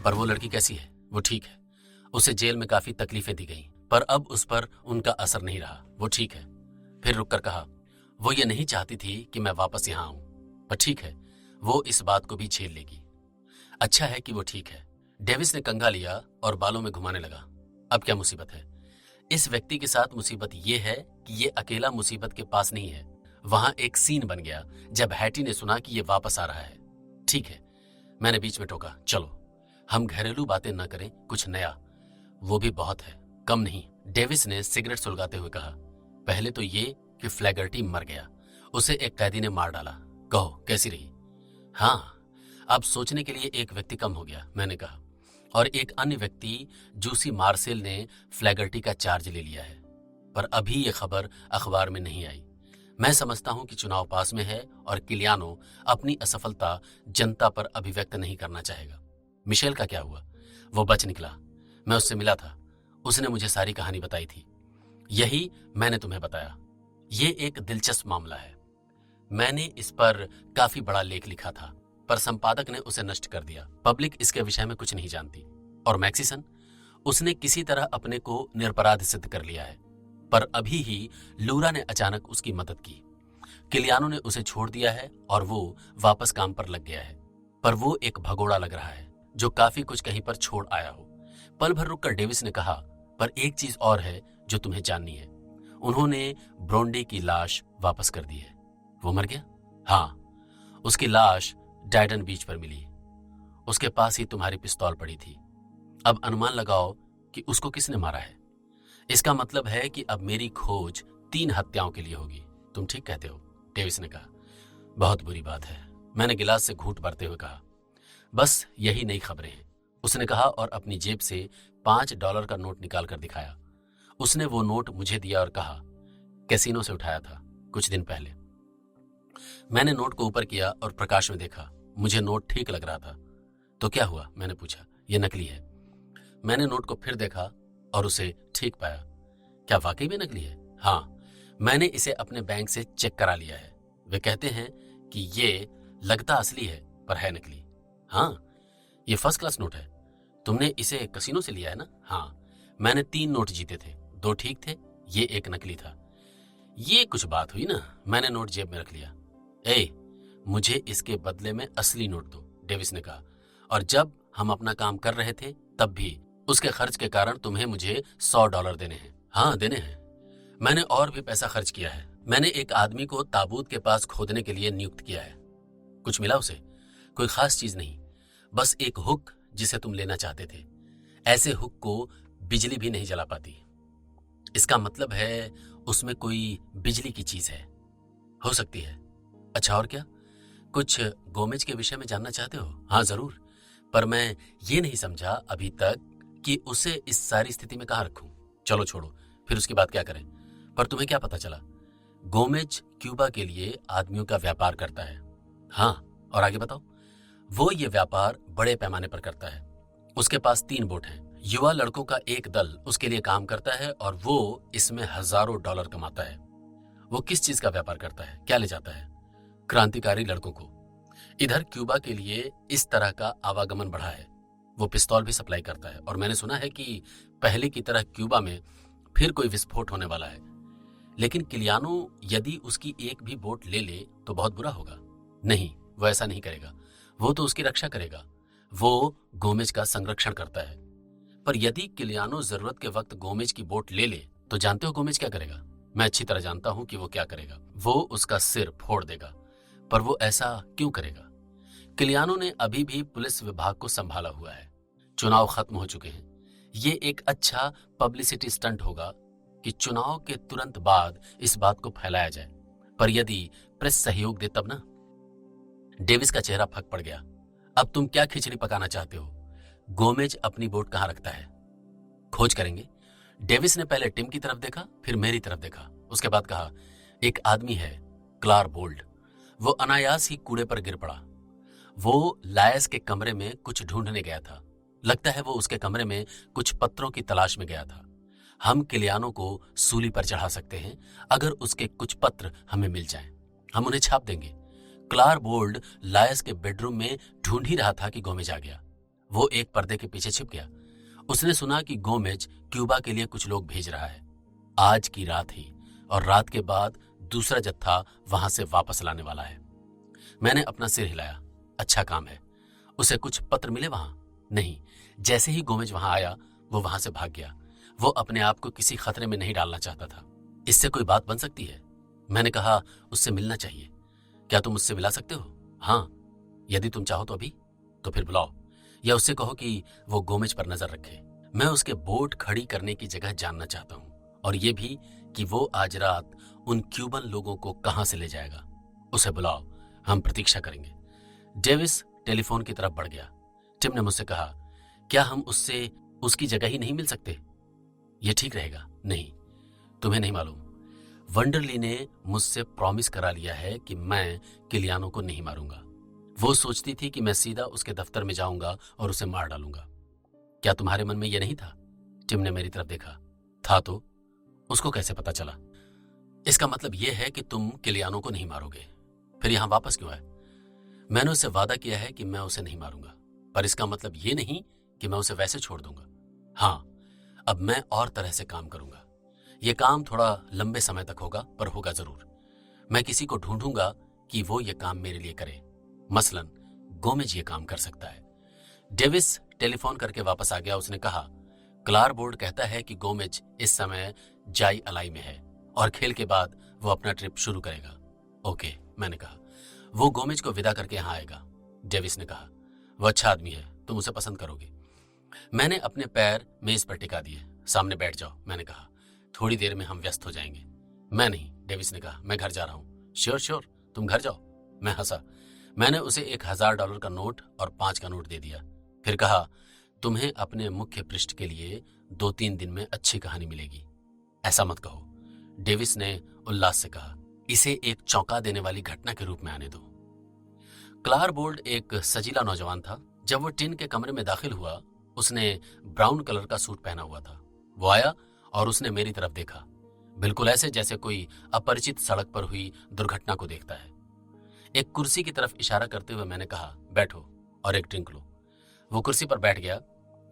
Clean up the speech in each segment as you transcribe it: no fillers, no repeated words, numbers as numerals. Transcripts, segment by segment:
पर वो लड़की कैसी है? वो ठीक है। उसे जेल में काफी तकलीफें दी गई, पर अब उस पर उनका असर नहीं रहा। वो ठीक है। फिर रुककर कहा, वो ये नहीं चाहती थी कि मैं वापस यहां आऊं, पर ठीक है, वो इस बात को भी झेल लेगी। अच्छा है कि वो ठीक है। डेविस ने कंघा लिया और बालों में घुमाने लगा। अब क्या मुसीबत है? इस व्यक्ति के साथ मुसीबत यह है कि ये अकेला मुसीबत के पास नहीं है। वहां एक सीन बन गया जब हैटी ने सुना कि ये वापस आ रहा है। ठीक है, मैंने बीच में टोका, चलो हम घरेलू बातें न करें, कुछ नया। वो भी बहुत है, कम नहीं। डेविस ने सिगरेट सुलगाते हुए कहा, पहले तो ये कि फ्लैगर्टी मर गया, उसे एक कैदी ने मार डाला। कहो कैसी रही? हाँ, अब सोचने के लिए एक व्यक्ति कम हो गया, मैंने कहा। और एक अन्य व्यक्ति जूसी मार्सेल ने फ्लैगर्टी का चार्ज ले लिया है, पर अभी ये खबर अखबार में नहीं आई। मैं समझता हूं कि चुनाव पास में है और किलियानो अपनी असफलता जनता पर अभिव्यक्त नहीं करना चाहेगा। मिशेल का क्या हुआ? वो बच निकला। मैं उससे मिला था, उसने मुझे सारी कहानी बताई थी। यही मैंने तुम्हें बताया। ये एक दिलचस्प मामला है। मैंने इस पर काफी बड़ा लेख लिखा था, पर संपादक ने उसे नष्ट कर दिया। पब्लिक इसके विषय में कुछ नहीं जानती। और मैक्सिसन, उसने किसी तरह अपने को निरपराध सिद्ध कर लिया है, पर अभी ही लूरा ने अचानक उसकी मदद की। किलियानो ने उसे छोड़ दिया है और वो वापस काम पर लग गया है, पर वो एक भगोड़ा लग रहा है जो काफी कुछ कहीं पर छोड़ आया हो। पल भर रुककर डेविस ने कहा, पर एक चीज और है जो तुम्हें जाननी है। उन्होंने ब्रोंडे की लाश वापस कर दी है। वो मर गया? हाँ, उसकी लाश डायडन बीच पर मिली। उसके पास ही तुम्हारी पिस्तौल पड़ी थी। अब अनुमान लगाओ कि उसको किसने मारा है। इसका मतलब है कि अब मेरी खोज 3 हत्याओं के लिए होगी। तुम ठीक कहते हो, डेविस ने कहा। बहुत बुरी बात है, मैंने गिलास से घूंट भरते हुए कहा। बस यही नई खबरें हैं, उसने कहा और अपनी जेब से $5 का नोट निकाल कर दिखाया। उसने वो नोट मुझे दिया और कहा, कैसीनो से उठाया था कुछ दिन पहले। मैंने नोट को ऊपर किया और प्रकाश में देखा। मुझे नोट ठीक लग रहा था। तो क्या हुआ? मैंने पूछा। यह नकली है। मैंने नोट को फिर देखा और उसे ठीक पाया। क्या वाकई में नकली है? हाँ, मैंने इसे अपने बैंक से चेक करा लिया है। वे कहते हैं कि ये लगता असली है पर है नकली। हाँ, ये फर्स्ट क्लास नोट है। तुमने इसे कसिनो से लिया है ना? हाँ, मैंने 3 नोट जीते थे, 2 ठीक थे, ये एक नकली था। ये कुछ बात हुई ना? मैंने नोट जेब में रख लिया। मुझे इसके बदले में असली नोट दो, डेविस ने कहा। और जब हम अपना काम कर रहे थे तब भी उसके खर्च के कारण तुम्हें मुझे $100 देने हैं। हाँ, देने हैं। मैंने और भी पैसा खर्च किया है। मैंने एक आदमी को ताबूत के पास खोदने के लिए नियुक्त किया है। कुछ मिला उसे? कोई खास चीज नहीं, बस एक हुक जिसे तुम लेना चाहते थे। ऐसे हुक को बिजली भी नहीं जला पाती। इसका मतलब है उसमें कोई बिजली की चीज है। हो सकती है। अच्छा, और क्या? कुछ गोमेज के विषय में जानना चाहते हो? हाँ जरूर, पर मैं ये नहीं समझा अभी तक कि उसे इस सारी स्थिति में कहाँ रखूं। चलो छोड़ो, फिर उसकी बात क्या करें। पर तुम्हें क्या पता चला? गोमेज क्यूबा के लिए आदमियों का व्यापार करता है। हाँ, और आगे बताओ। वो ये व्यापार बड़े पैमाने पर करता है। उसके पास 3 बोट हैं। युवा लड़कों का एक दल उसके लिए काम करता है और वो इसमें हजारों डॉलर कमाता है। वो किस चीज का व्यापार करता है? क्या ले जाता है? क्रांतिकारी लड़कों को। इधर क्यूबा के लिए इस तरह का आवागमन बढ़ा है। वो पिस्तौल भी सप्लाई करता है और मैंने सुना है कि पहले की तरह क्यूबा में फिर कोई विस्फोट होने वाला है। लेकिन किलियानो यदि उसकी एक भी बोट ले ले तो बहुत बुरा होगा। नहीं, वो ऐसा नहीं करेगा। वो तो उसकी रक्षा करेगा। वो गोमेज का संरक्षण करता है। पर यदि किलियानो जरूरत के वक्त गोमेज की बोट ले ले तो जानते हो गोमेज क्या करेगा? मैं अच्छी तरह जानता हूं कि वो क्या करेगा। वो उसका सिर फोड़ देगा। पर वो ऐसा क्यों करेगा? किलियानो ने अभी भी पुलिस विभाग को संभाला हुआ है। चुनाव खत्म हो चुके हैं। ये एक अच्छा पब्लिसिटी स्टंट होगा कि चुनाव के तुरंत बाद इस बात को फैलाया जाए। पर यदि प्रेस सहयोग दे तब ना। डेविस का चेहरा फक पड़ गया। अब तुम क्या खिचड़ी पकाना चाहते हो? गोमेज अपनी बोट कहां रखता है? खोज करेंगे। डेविस ने पहले टिम की तरफ देखा, फिर मेरी तरफ देखा। उसके बाद कहा, एक आदमी है, क्लार बोल्ड। वो अनायास ही कूड़े पर गिर पड़ा। वो लायस के कमरे में कुछ ढूंढने गया था। लगता है वो उसके कमरे में कुछ पत्रों की तलाश में गया था। हम किलियानो को सूली पर चढ़ा सकते हैं अगर उसके कुछ पत्र हमें मिल जाएं। हम उन्हें छाप देंगे। क्लार बोल्ड लायस के बेडरूम में ढूंढ ही रहा था कि गोमेज आ गया। वो एक पर्दे के पीछे छिप गया। उसने सुना कि गोमेज क्यूबा के लिए कुछ लोग भेज रहा है। आज की रात ही और रात के बाद दूसरा जत्था वहां से वापस लाने वाला है। मैंने अपना सिर हिलाया। अच्छा काम है। उसे कुछ पत्र मिले वहां? नहीं। जैसे ही गोमेज वहां आया वो वहां से भाग गया। वो अपने आप को किसी खतरे में नहीं डालना चाहता था। इससे कोई बात बन सकती है? मैंने कहा, उससे मिलना चाहिए। क्या तुम उससे मिला सकते हो? हाँ, यदि तुम चाहो तो अभी। तो फिर बुलाओ, या उससे कहो कि वो गोमेज पर नजर रखे। मैं उसके बोट खड़ी करने की जगह जानना चाहता हूं, और ये भी कि वो आज रात उन क्यूबन लोगों को कहां से ले जाएगा। उसे बुलाओ, हम प्रतीक्षा करेंगे। डेविस टेलीफोन की तरफ बढ़ गया। टिम ने मुझसे कहा, क्या हम उससे उसकी जगह ही नहीं मिल सकते? यह ठीक रहेगा। नहीं, तुम्हें नहीं मालूम, वंडरली ने मुझसे प्रॉमिस करा लिया है कि मैं किलियानो को नहीं मारूंगा। वो सोचती थी कि मैं सीधा उसके दफ्तर में जाऊंगा और उसे मार डालूंगा। क्या तुम्हारे मन में यह नहीं था? टिम ने मेरी तरफ देखा। था तो उसको कैसे पता चला? इसका मतलब यह है कि तुम किलियानो को नहीं मारोगे। फिर यहां वापस क्यों आए? मैंने उससे वादा किया है कि मैं उसे नहीं मारूंगा, पर इसका मतलब यह नहीं कि मैं उसे वैसे छोड़ दूंगा। हाँ, अब मैं और तरह से काम करूंगा। यह काम थोड़ा लंबे समय तक होगा, पर होगा जरूर। मैं किसी को ढूंढूंगा कि वो ये काम मेरे लिए करे। मसलन गोमेज ये काम कर सकता है। डेविस टेलीफोन करके वापस आ गया। उसने कहा, क्लारबोर्ड कहता है कि गोमेज इस समय जाई अलाई में है और खेल के बाद वो अपना ट्रिप शुरू करेगा। ओके, मैंने कहा। वो गोमेज को विदा करके यहां आएगा। डेविस ने कहा, वो अच्छा आदमी है, तुम उसे पसंद करोगे। मैंने अपने पैर मेज पर टिका दिए। सामने बैठ जाओ, मैंने कहा। थोड़ी देर में हम व्यस्त हो जाएंगे। मैं नहीं, डेविस ने कहा, मैं घर जा रहा हूं। श्योर श्योर, तुम घर जाओ। मैं हंसा। मैंने उसे $1000 का नोट और 5 का नोट दे दिया। फिर कहा, तुम्हें अपने मुख्य पृष्ठ के लिए 2-3 दिन में अच्छी कहानी मिलेगी। ऐसा मत कहो, डेविस ने उल्लास से कहा। इसे एक चौंका देने वाली घटना के रूप में आने दो। क्लारबोर्ड एक सजीला नौजवान था। जब वो टिन के कमरे में दाखिल हुआ, उसने ब्राउन कलर का सूट पहना हुआ था। वो आया और उसने मेरी तरफ देखा, बिल्कुल ऐसे जैसे कोई अपरिचित सड़क पर हुई दुर्घटना को देखता है। एक कुर्सी की तरफ इशारा करते हुए मैंने कहा, बैठो और एक ड्रिंक लो। वो कुर्सी पर बैठ गया।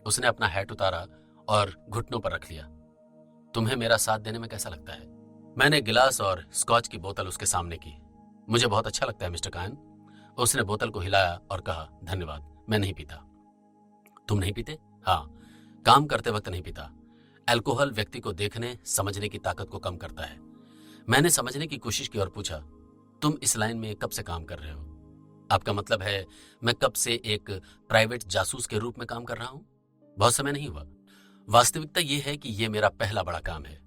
उसने अपना हैट उतारा और घुटनों पर रख लिया। तुम्हें मेरा साथ देने में कैसा लगता है? मैंने गिलास और स्कॉच की बोतल उसके सामने की। मुझे बहुत अच्छा लगता है मिस्टर कायन। उसने बोतल को हिलाया और कहा, धन्यवाद, मैं नहीं पीता। तुम नहीं पीते? हाँ, काम करते वक्त नहीं पीता। अल्कोहल व्यक्ति को देखने समझने की ताकत को कम करता है। मैंने समझने की कोशिश की और पूछा, तुम इस लाइन में कब से काम कर रहे हो? आपका मतलब है मैं कब से एक प्राइवेट जासूस के रूप में काम कर रहा हूं? बहुत समय नहीं हुआ। वास्तविकता यह है कि यह मेरा पहला बड़ा काम है,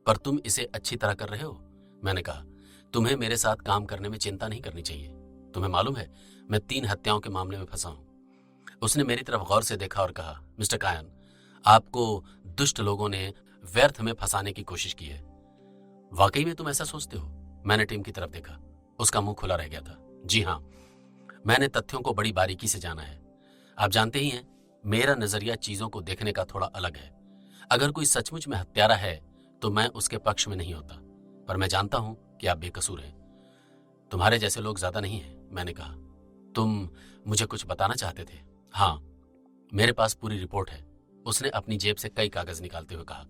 पर तुम इसे अच्छी तरह कर रहे हो। मैंने कहा, तुम्हें मेरे साथ काम करने में चिंता नहीं करनी चाहिए। तुम्हें मालूम है, मैं 3 हत्याओं के मामले में फंसा हूं। उसने मेरी तरफ गौर से देखा और कहा, मिस्टर कायन, आपको दुष्ट लोगों ने व्यर्थ में फंसाने की कोशिश की है। वाकई में तुम ऐसा सोचते हो? मैंने टीम की तरफ देखा। उसका मुंह खुला रह गया था। जी हाँ, मैंने तथ्यों को बड़ी बारीकी से जाना है। आप जानते ही हैं, मेरा नजरिया चीजों को देखने का थोड़ा अलग है। अगर कोई सचमुच में हत्यारा है तो मैं उसके पक्ष में नहीं होता, पर मैं जानता हूं कि आप बेकसूर हैं। तुम्हारे जैसे लोग ज्यादा नहीं हैं, मैंने कहा। तुम मुझे कुछ बताना चाहते थे? हाँ, मेरे पास पूरी रिपोर्ट है। उसने अपनी जेब से कई कागज निकालते हुए कहा।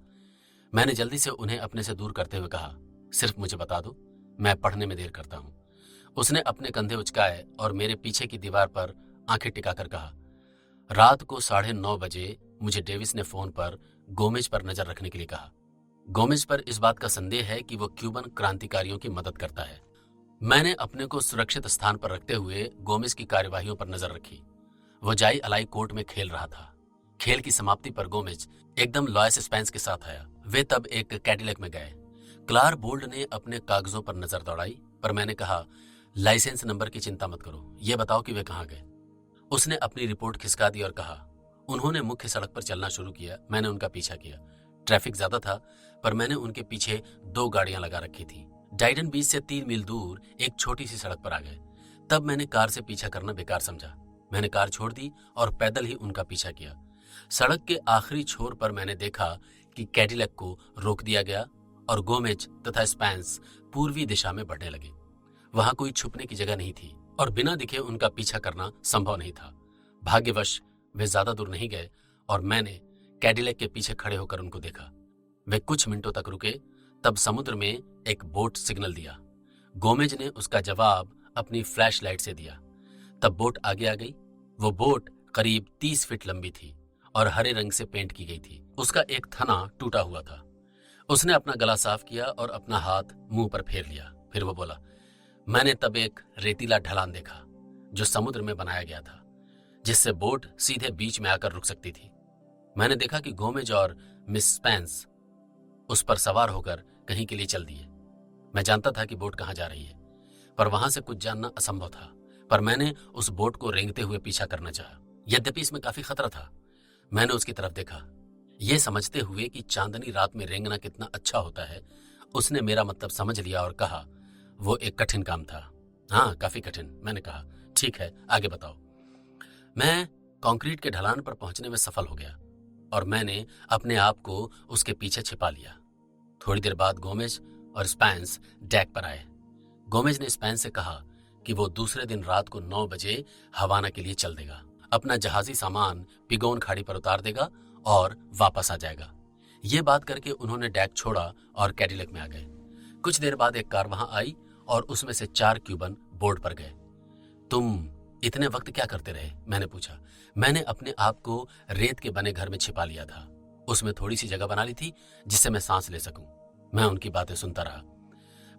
मैंने जल्दी से उन्हें अपने से दूर करते हुए कहा, सिर्फ मुझे बता दो, मैं पढ़ने में देर करता हूं। उसने अपने कंधे उचकाए और मेरे पीछे की दीवार पर आंखें टिकाकर कहा, रात को 9:30 बजे मुझे डेविस ने फोन पर गोमेज पर नजर रखने के लिए कहा। गोमेज पर इस बात का संदेह है कि वो क्यूबन क्रांतिकारियों की मदद करता है। मैंने अपने को सुरक्षित स्थान पर रखते हुए गोमेज की कार्यवाहियों पर नजर रखी। वो जाई अलाई कोर्ट में खेल रहा था। खेल की समाप्ति पर गोमेज एकदम लॉयस स्पेंस के साथ आया। वे तब एक कैडिलैक में गए। क्लारबोर्ड ने अपने कागजों पर नजर दौड़ाई, पर मैंने कहा, लाइसेंस नंबर की चिंता मत करो, ये बताओ कि वे कहाँ गए। उसने अपनी रिपोर्ट खिसका दी और कहा, उन्होंने मुख्य सड़क पर चलना शुरू किया। मैंने उनका पीछा किया। ट्रैफिक ज्यादा था, पर मैंने उनके पीछे 2 गाड़ियां लगा रखी थी। डाइडन बीच से 3 मील दूर एक छोटी सी सड़क पर आ गए। तब मैंने कार से पीछा करना बेकार समझा। मैंने कार छोड़ दी और पैदल ही उनका पीछा किया। सड़क के आखिरी छोर पर मैंने देखा कि कैडिलैक को रोक दिया गया और गोमेज तथा स्पेंस पूर्वी दिशा में बढ़ने लगे। वहां कोई छुपने की जगह नहीं थी और बिना दिखे उनका पीछा करना संभव नहीं था। भाग्यवश वे ज्यादा दूर नहीं गए और मैंने कैडिलैक के पीछे खड़े होकर उनको देखा। वे कुछ मिनटों तक रुके, तब समुद्र में एक बोट सिग्नल दिया। गोमेज ने उसका जवाब अपनी फ्लैश लाइट से दिया। तब बोट आगे आ गई। वो बोट करीब 30 फीट लंबी थी और हरे रंग से पेंट की गई थी। उसका एक थना टूटा हुआ था। उसने अपना गला साफ किया और अपना हाथ मुंह पर फेर लिया। फिर वो बोला, मैंने तब एक रेतीला ढलान देखा जो समुद्र में बनाया गया था, जिससे बोट सीधे बीच में आकर रुक सकती थी। मैंने देखा कि गोमेज और मिस स्पेंस उस पर सवार होकर कहीं के लिए चल दिए। मैं जानता था कि बोट कहाँ जा रही है, पर वहां से कुछ जानना असंभव था। पर मैंने उस बोट को रेंगते हुए पीछा करना चाहा। यद्यपि इसमें काफी खतरा था। मैंने उसकी तरफ देखा, ये समझते हुए कि चांदनी रात में रेंगना कितना अच्छा होता है। उसने मेरा मतलब समझ लिया और कहा, वो एक कठिन काम था। हाँ, काफी कठिन। मैंने कहा, ठीक है, आगे बताओ। मैं कंक्रीट के ढलान पर पहुंचने में सफल हो गया और मैंने अपने आप को उसके पीछे छिपा लिया। थोड़ी देर बाद गोमेज और स्पेंस डेक पर आए। गोमेज ने स्पेंस से कहा कि वो दूसरे दिन रात को 9 बजे हवाना के लिए चल देगा, अपना जहाजी सामान पिगोन खाड़ी पर उतार देगा और वापस आ जाएगा। ये बात करके उन्होंने डेक छोड़ा और कैडिलैक में आ गए। कुछ देर बाद एक कार वहां आई और उसमें से 4 क्यूबन बोर्ड पर गए। तुम इतने वक्त क्या करते रहे? मैंने पूछा। मैंने अपने आप को रेत के बने घर में छिपा लिया था। उसमें थोड़ी सी जगह बना ली थी जिससे मैं सांस ले सकूं। मैं उनकी बातें सुनता रहा।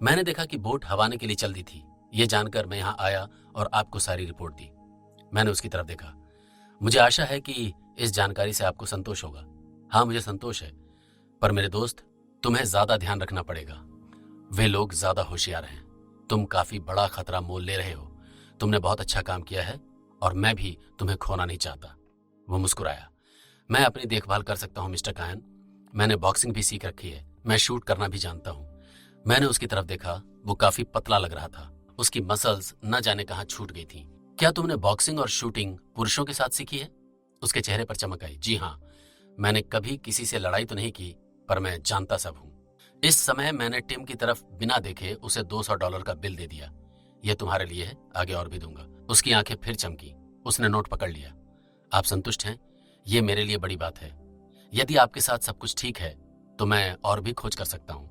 मैंने देखा कि बोट हवाने के लिए चल दी थी। ये जानकर मैं यहां आया और आपको सारी रिपोर्ट दी। मैंने उसकी तरफ देखा। मुझे आशा है कि इस जानकारी से आपको संतोष होगा। हाँ, मुझे संतोष है, पर मेरे दोस्त, तुम्हें ज्यादा ध्यान रखना पड़ेगा। वे लोग ज्यादा होशियार हैं। तुम काफी बड़ा खतरा मोल ले रहे हो। तुमने बहुत अच्छा काम किया है और मैं भी तुम्हें खोना नहीं चाहता। वो मुस्कुराया। मैं अपनी देखभाल कर सकता हूं मिस्टर कायन। मैंने बॉक्सिंग भी सीख रखी है। मैं शूट करना भी जानता हूं। मैंने उसकी तरफ देखा। वो काफी पतला लग रहा था। उसकी मसल्स न जाने कहां छूट गई थी। क्या तुमने बॉक्सिंग और शूटिंग पुरुषों के साथ सीखी है? उसके चेहरे पर चमक आई। जी हाँ, मैंने कभी किसी से लड़ाई तो नहीं की, पर मैं जानता सब हूं। इस समय मैंने टिम की तरफ बिना देखे उसे $200 का बिल दे दिया। यह तुम्हारे लिए है, आगे और भी दूंगा। उसकी आंखें फिर चमकी। उसने नोट पकड़ लिया। आप संतुष्ट हैं? यह मेरे लिए बड़ी बात है। यदि आपके साथ सब कुछ ठीक है तो मैं और भी खोज कर सकता हूं।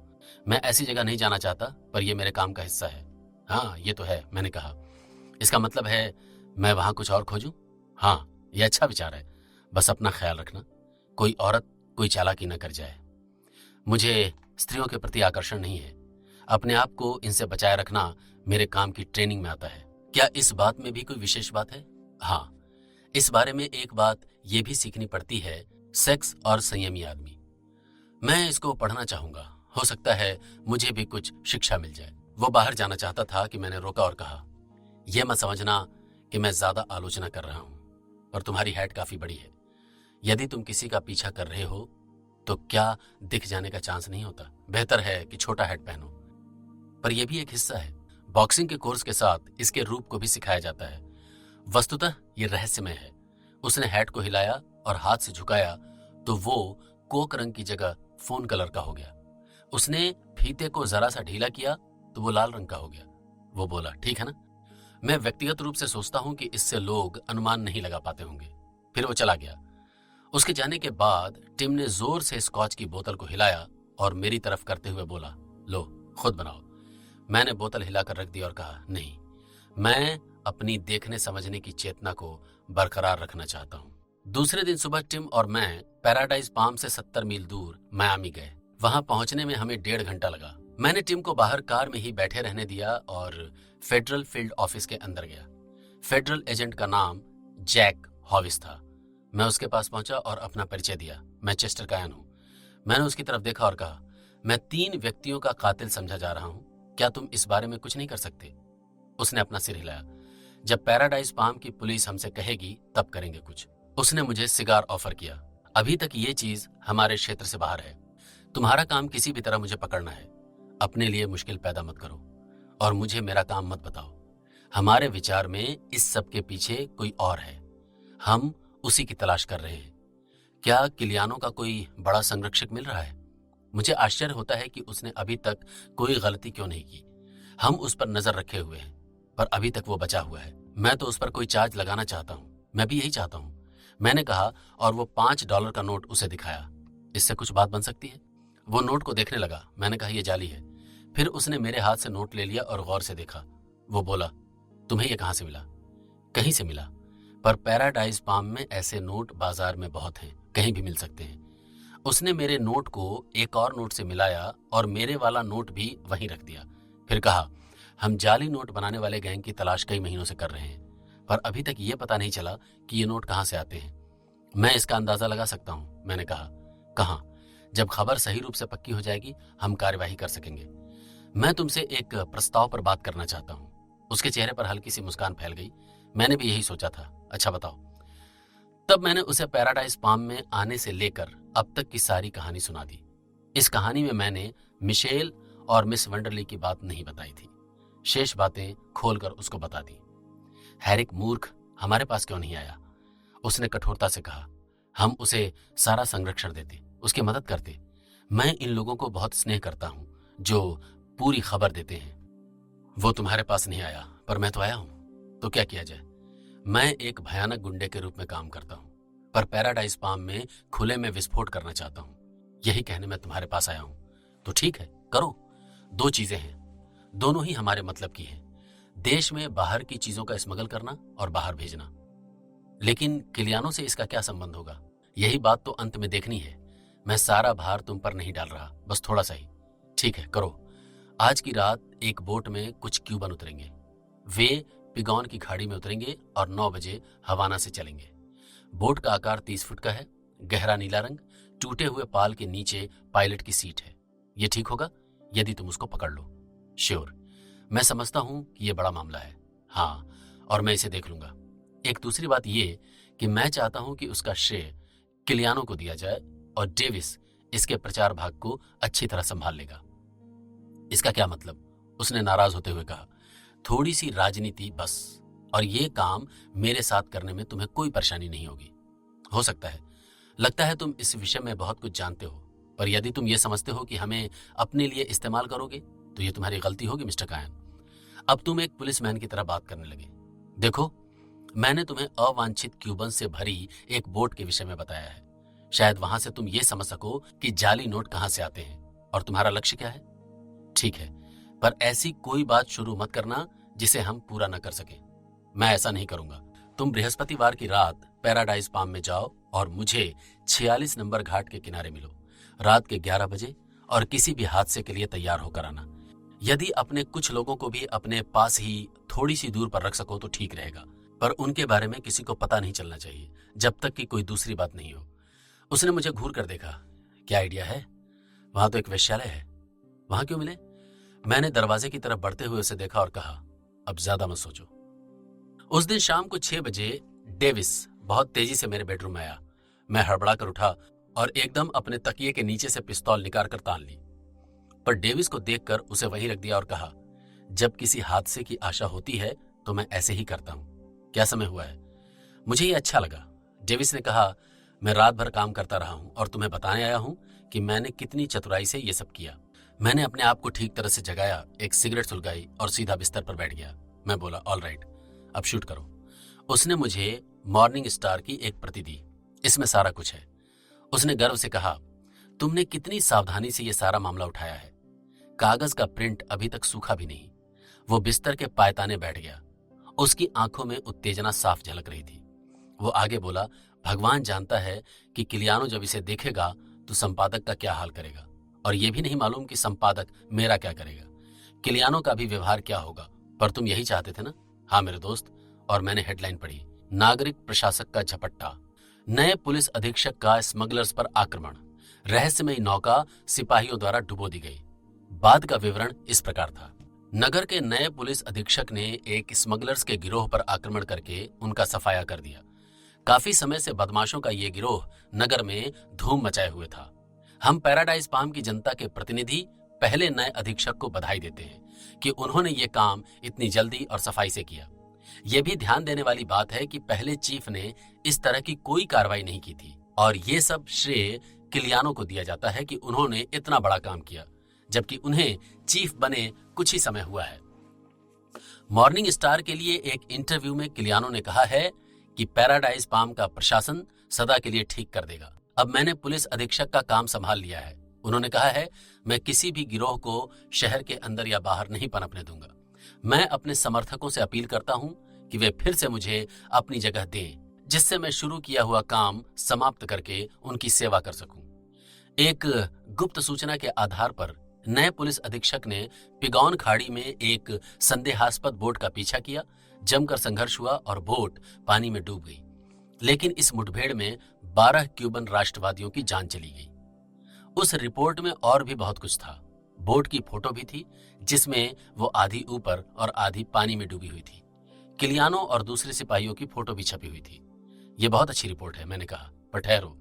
मैं ऐसी जगह नहीं जाना चाहता, पर यह मेरे काम का हिस्सा है। हाँ, ये तो है, मैंने कहा। इसका मतलब है मैं वहां कुछ और खोजूं? हाँ, यह अच्छा विचार है। बस अपना ख्याल रखना, कोई औरत कोई चालाकी न कर जाए। मुझे स्त्रियों के प्रति आकर्षण नहीं है। अपने आप को इनसे बचाए रखना मेरे काम की ट्रेनिंग में आता है। क्या इस बात में भी कोई विशेष बात है? हाँ, इस बारे में एक बात यह भी सीखनी पड़ती है, सेक्स और संयमी आदमी। मैं इसको पढ़ना चाहूंगा। हो सकता है मुझे भी कुछ शिक्षा मिल जाए। वो बाहर जाना चाहता था कि मैंने रोका और कहा, यह मत समझना कि मैं ज्यादा आलोचना कर रहा हूं, पर तुम्हारी हैट काफी बड़ी है। यदि तुम किसी का पीछा कर रहे हो तो क्या दिख जाने का चांस नहीं होता? बेहतर है कि छोटा हैट पहनो। पर यह भी एक हिस्सा है। बॉक्सिंग के कोर्स के साथ इसके रूप को भी सिखाया जाता है। वस्तुतः यह रहस्यमय है। उसने हैट को हिलाया और हाथ से झुकाया तो वो कोक रंग की जगह फोन कलर का हो गया। उसने फीते को जरा सा ढीला किया तो वो लाल रंग का हो गया। वो बोला, ठीक है ना? मैं व्यक्तिगत रूप से सोचता हूं कि इससे लोग अनुमान नहीं लगा पाते होंगे। फिर वो चला गया। उसके जाने के बाद टिम ने जोर से स्कॉच की बोतल को हिलाया और मेरी तरफ करते हुए बोला, लो, खुद बनाओ। मैंने बोतल हिलाकर रख दी और कहा, नहीं, मैं अपनी देखने समझने की चेतना को बरकरार रखना चाहता हूं। दूसरे दिन सुबह टिम और मैं पैराडाइज पाम से 70 मील दूर मियामी गए। वहां पहुंचने में हमें 1.5 घंटा लगा। मैंने टिम को बाहर कार में ही बैठे रहने दिया और फेडरल फील्ड ऑफिस के अंदर गया। फेडरल एजेंट का नाम जैक हॉविस था। मैं उसके पास पहुंचा और अपना परिचय दिया। मैं चेस्टर कायन हूं। मैंने उसकी तरफ देखा और कहा, मैं 3 व्यक्तियों का कातिल समझा जा रहा हूं। क्या तुम इस बारे में कुछ नहीं कर सकते? उसने अपना सिर हिलाया। जब पैराडाइज पाम की पुलिस हमसे कहेगी तब करेंगे कुछ। उसने मुझे सिगार ऑफर किया। अभी तक ये चीज हमारे क्षेत्र से बाहर है। तुम्हारा काम किसी भी तरह मुझे पकड़ना है। अपने लिए मुश्किल पैदा मत करो और मुझे मेरा काम मत बताओ। हमारे विचार में इस सब के पीछे कोई और है। हम उसी की तलाश कर रहे हैं। क्या किलियानो का कोई बड़ा संरक्षक मिल रहा है? मुझे आश्चर्य होता है कि उसने अभी तक कोई गलती क्यों नहीं की। हम उस पर नजर रखे हुए हैं, पर अभी तक वो बचा हुआ है। मैं तो उस पर कोई चार्ज लगाना चाहता हूं। मैं भी यही चाहता हूं। मैंने कहा और वो $5 का नोट उसे दिखाया। इससे कुछ बात बन सकती है? वो नोट को देखने लगा। मैंने कहा, यह जाली है। फिर उसने मेरे हाथ से नोट ले लिया और गौर से देखा। वो बोला, तुम्हें यह कहां से मिला? कहीं से मिला, पर पैराडाइज पाम में ऐसे नोट बाजार में बहुत हैं, कहीं भी मिल सकते हैं। उसने मेरे नोट को एक और नोट से मिलाया और मेरे वाला नोट भी वहीं रख दिया। फिर कहा, हम जाली नोट बनाने वाले गैंग की तलाश कई महीनों से कर रहे हैं, पर अभी तक ये पता नहीं चला कि ये नोट कहां से आते हैं। मैं इसका अंदाजा लगा सकता हूं। मैंने कहा, कहां? जब खबर सही रूप से पक्की हो जाएगी हम कार्यवाही कर सकेंगे। मैं तुमसे एक प्रस्ताव पर बात करना चाहता हूं। उसके चेहरे पर हल्की सी मुस्कान फैल गई। मैंने भी यही सोचा था। अच्छा बताओ। तब मैंने उसे पैराडाइज पाम में आने से लेकर अब तक की सारी कहानी सुना दी। इस कहानी में मैंने मिशेल और मिस वंडरली की बात नहीं बताई थी। शेष बातें खोलकर उसको बता दी। हैरिक मूर्ख हमारे पास क्यों नहीं आया? उसने कठोरता से कहा। हम उसे सारा संरक्षण देते, उसकी मदद करते। मैं इन लोगों को बहुत स्नेह करता हूं जो पूरी खबर देते हैं। वो तुम्हारे पास नहीं आया, पर मैं तो आया हूं। तो क्या किया जाए? मैं एक भयानक गुंडे के रूप में काम करता हूं, पर पैराडाइज पाम में खुले में विस्फोट करना चाहता हूं। यही कहने मैं तुम्हारे पास आया हूं। तो ठीक है, करो। 2 चीजें हैं, दोनों ही हमारे मतलब की हैं। देश में बाहर की चीजों का स्मगल करना और बाहर भेजना। लेकिन किलियानों से इसका क्या संबंध होगा? यही बात तो अंत में देखनी है। मैं सारा भार तुम पर नहीं डाल रहा, बस थोड़ा सा ही। ठीक है, करो। आज की रात एक बोट में कुछ क्यूबन उतरेंगे। वे पिगॉन की खाड़ी में उतरेंगे और 9 बजे हवाना से चलेंगे। बोट का आकार 30 फुट का है, गहरा नीला रंग, टूटे हुए पाल के नीचे पायलट की सीट है। यह ठीक होगा यदि तुम उसको पकड़ लो? श्योर। मैं समझता हूं कि यह बड़ा मामला है। हाँ, और मैं इसे देख लूंगा। एक दूसरी बात यह कि मैं चाहता हूं कि उसका श्रेय किलियानो को दिया जाए और डेविस इसके प्रचार भाग को अच्छी तरह संभाल लेगा। इसका क्या मतलब? उसने नाराज होते हुए कहा। थोड़ी सी राजनीति बस, और ये काम मेरे साथ करने में तुम्हें कोई परेशानी नहीं होगी। हो सकता है, लगता है तुम इस विषय में बहुत कुछ जानते हो, पर यदि तुम ये समझते हो कि हमें अपने लिए इस्तेमाल करोगे तो ये तुम्हारी गलती होगी मिस्टर कायन। अब तुम एक पुलिसमैन की तरह बात करने लगे। देखो, मैंने तुम्हें अवांछित क्यूबन से भरी एक बोट के विषय में बताया है। शायद वहां से तुम ये समझ सको कि जाली नोट कहां से आते हैं और तुम्हारा लक्ष्य क्या है। ठीक है, पर ऐसी कोई बात शुरू मत करना जिसे हम पूरा न कर सकें। मैं ऐसा नहीं करूंगा। तुम बृहस्पतिवार की रात पैराडाइज पाम में जाओ और मुझे 46 नंबर घाट के किनारे मिलो रात के 11 बजे, और किसी भी हादसे के लिए तैयार होकर आना। यदि अपने कुछ लोगों को भी अपने पास ही थोड़ी सी दूर पर रख सको तो ठीक रहेगा, पर उनके बारे में किसी को पता नहीं चलना चाहिए जब तक कि कोई दूसरी बात नहीं हो। उसने मुझे घूर कर देखा। क्या आइडिया है? वहां तो एक वेश्यालय है। वहां क्यों मिले? मैंने दरवाजे की तरफ बढ़ते हुए उसे देखा और कहा, अब ज्यादा मत सोचो। उस दिन शाम को 6 बजे डेविस बहुत तेजी से मेरे बेडरूम में आया। मैं हड़बड़ा कर उठा और एकदम अपने तकिए के नीचे से पिस्तौल निकाल कर तान ली, पर डेविस को देखकर उसे वहीं रख दिया और कहा, जब किसी हादसे की आशा होती है तो मैं ऐसे ही करता हूं। क्या समय हुआ है? मुझे ये अच्छा लगा। डेविस ने कहा, मैं रात भर काम करता रहा हूं और तुम्हें बताने आया हूं कि मैंने कितनी चतुराई से ये सब किया। मैंने अपने आप को ठीक तरह से जगाया, एक सिगरेट सुलगाई और सीधा बिस्तर पर बैठ गया। मैं बोला, ऑल राइट, अब शूट करो। उसने मुझे मॉर्निंग स्टार की एक प्रति दी। इसमें सारा कुछ है। उसने गर्व से कहा, तुमने कितनी सावधानी से यह सारा मामला उठाया है। कागज का प्रिंट अभी तक सूखा भी नहीं। वो बिस्तर के पायताने बैठ गया। उसकी आंखों में उत्तेजना साफ झलक रही थी। वो आगे बोला, भगवान जानता है कि किलियानो जब इसे देखेगा तो संपादक का क्या हाल करेगा, और यह भी नहीं मालूम कि संपादक मेरा क्या करेगा। किलियानो का भी व्यवहार क्या होगा। पर तुम यही चाहते थे ना? हाँ मेरे दोस्त। और मैंने हेडलाइन पढ़ी, नागरिक प्रशासक का झपट्टा, नए पुलिस अधीक्षक का स्मगलर्स पर आक्रमण, रहस्यमयी नौका सिपाहियों द्वारा डुबो दी गई। बाद का विवरण इस प्रकार था। नगर के नए पुलिस अधीक्षक ने एक स्मगलर्स के गिरोह पर आक्रमण करके उनका सफाया कर दिया। काफी समय से बदमाशों का ये गिरोह नगर में धूम मचाए हुए था। हम पैराडाइज पाम की जनता के प्रतिनिधि पहले नए अधीक्षक को बधाई देते हैं कि उन्होंने ये काम इतनी जल्दी और सफाई से किया। यह भी ध्यान देने वाली बात है कि पहले चीफ ने इस तरह की कोई कार्रवाई नहीं की थी, और ये सब श्रेय किलियानो को दिया जाता है कि उन्होंने इतना बड़ा काम किया, जबकि उन्हें चीफ बने कुछ ही समय हुआ है। मॉर्निंग स्टार के लिए एक इंटरव्यू में किलियानो ने कहा है कि पैराडाइज पाम का प्रशासन सदा के लिए ठीक कर देगा। अब मैंने पुलिस अधीक्षक का काम संभाल लिया है। उन्होंने कहा है मैं किसी भी गिरोह को शहर के अंदर या बाहर नहीं पनपने दूंगा। मैं अपने समर्थकों से अपील करता हूं कि वे फिर से मुझे अपनी जगह दें, जिससे मैं शुरू किया हुआ काम समाप्त करके उनकी सेवा कर सकूं। एक गुप्त सूचना के आधार पर नए पुलिस अधीक्षक ने पिगौन खाड़ी में एक संदेहास्पद बोट का पीछा किया। जमकर संघर्ष हुआ और बोट पानी में डूब गई, लेकिन इस मुठभेड़ में 12 क्यूबन राष्ट्रवादियों की जान चली गई। उस रिपोर्ट में और भी बहुत कुछ था। बोट की फोटो भी थी, जिसमें वो आधी ऊपर और आधी पानी में डूबी हुई थी। किलियानो और दूसरे सिपाहियों की फोटो भी छपी हुई थी। ये बहुत अच्छी रिपोर्ट है, मैंने कहा, पर ठहरो,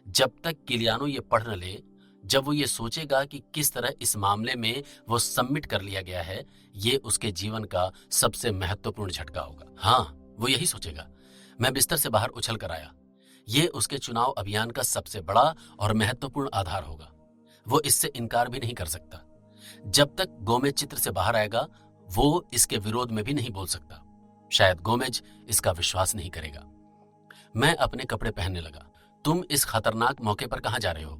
जब तक किलियानो ये पढ़ न ले, जब वो ये सोचेगा कि किस तरह इस मामले में वो सबमिट कर लिया गया है, ये उसके जीवन का सबसे महत्वपूर्ण झटका होगा। हाँ, वो यही सोचेगा। मैं बिस्तर से बाहर उछल कर आया। ये उसके चुनाव अभियान का सबसे बड़ा और महत्वपूर्ण आधार होगा। वो इससे इनकार भी नहीं कर सकता। जब तक गोमेज चित्र से बाहर आएगा, वो इसके विरोध में भी नहीं बोल सकता। शायद गोमेज इसका विश्वास नहीं करेगा। मैं अपने कपड़े पहनने लगा। तुम इस खतरनाक मौके पर कहां जा रहे हो?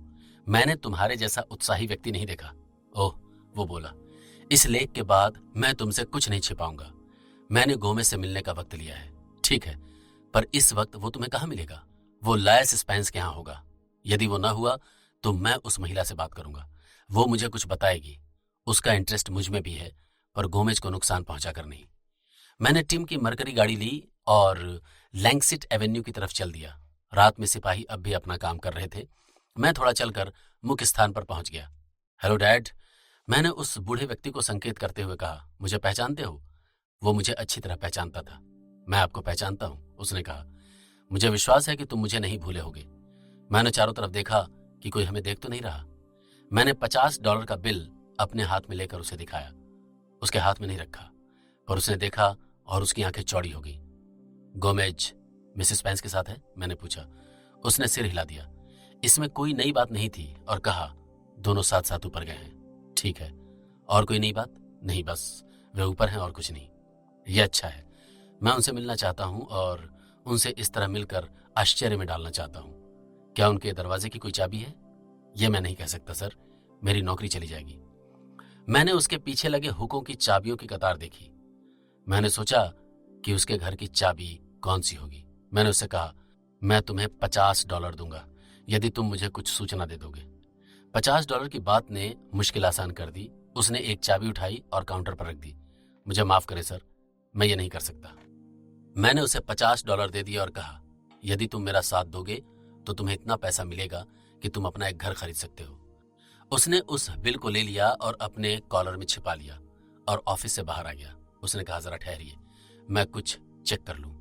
मैंने तुम्हारे जैसा उत्साही व्यक्ति नहीं देखा। ओह, वो बोला, इस लेख के बाद मैं तुमसे कुछ नहीं छिपाऊंगा। मैंने गोमेज से मिलने का वक्त लिया है। ठीक है, पर इस वक्त वो तुम्हें कहां मिलेगा? वो लायस स्पेंस के यहां होगा। यदि वो ना हुआ तो मैं उस महिला से बात करूंगा। वो मुझे कुछ बताएगी। उसका इंटरेस्ट मुझ में भी है, पर गोमेज को नुकसान पहुंचाकर नहीं। मैंने टिम की मरकरी गाड़ी ली और लैंगसिट एवेन्यू की तरफ चल दिया। रात में सिपाही अब भी अपना काम कर रहे थे। मैं थोड़ा चलकर मुख्य स्थान पर पहुंच गया। हेलो डैड, मैंने उस बूढ़े व्यक्ति को संकेत करते हुए कहा। मुझे पहचानते हो? वो मुझे अच्छी तरह पहचानता था। मैं आपको पहचानता हूं, उसने कहा। मुझे विश्वास है कि तुम मुझे नहीं भूले होगे। मैंने चारों तरफ देखा कि कोई हमें देख तो नहीं रहा। मैंने $50 का बिल अपने हाथ में लेकर उसे दिखाया। उसके हाथ में नहीं रखा, पर उसने देखा और उसकी आंखें चौड़ी हो गई। गोमेज मिसेस पेंस के साथ है? मैंने पूछा। उसने सिर हिला दिया। इसमें कोई नई बात नहीं थी और कहा, दोनों साथ साथ ऊपर गए हैं। ठीक है, और कोई नई बात? नहीं, बस वे ऊपर हैं और कुछ नहीं। यह अच्छा है। मैं उनसे मिलना चाहता हूं और उनसे इस तरह मिलकर आश्चर्य में डालना चाहता हूं। क्या उनके दरवाजे की कोई चाबी है? यह मैं नहीं कह सकता सर, मेरी नौकरी चली जाएगी। मैंने उसके पीछे लगे हुकों की चाबियों की कतार देखी। मैंने सोचा कि उसके घर की चाबी कौन सी होगी। मैंने उससे कहा, मैं तुम्हें $50 दूंगा यदि तुम मुझे कुछ सूचना दे दोगे। $50 की बात ने मुश्किल आसान कर दी। उसने एक चाबी उठाई और काउंटर पर रख दी। मुझे माफ करें सर, मैं ये नहीं कर सकता। मैंने उसे $50 दे दिया और कहा, यदि तुम मेरा साथ दोगे तो तुम्हें इतना पैसा मिलेगा कि तुम अपना एक घर खरीद सकते हो। उसने उस बिल को ले लिया और अपने कॉलर में छिपा लिया और ऑफिस से बाहर आ गया। उसने कहा, जरा ठहरिए, मैं कुछ चेक कर लूं।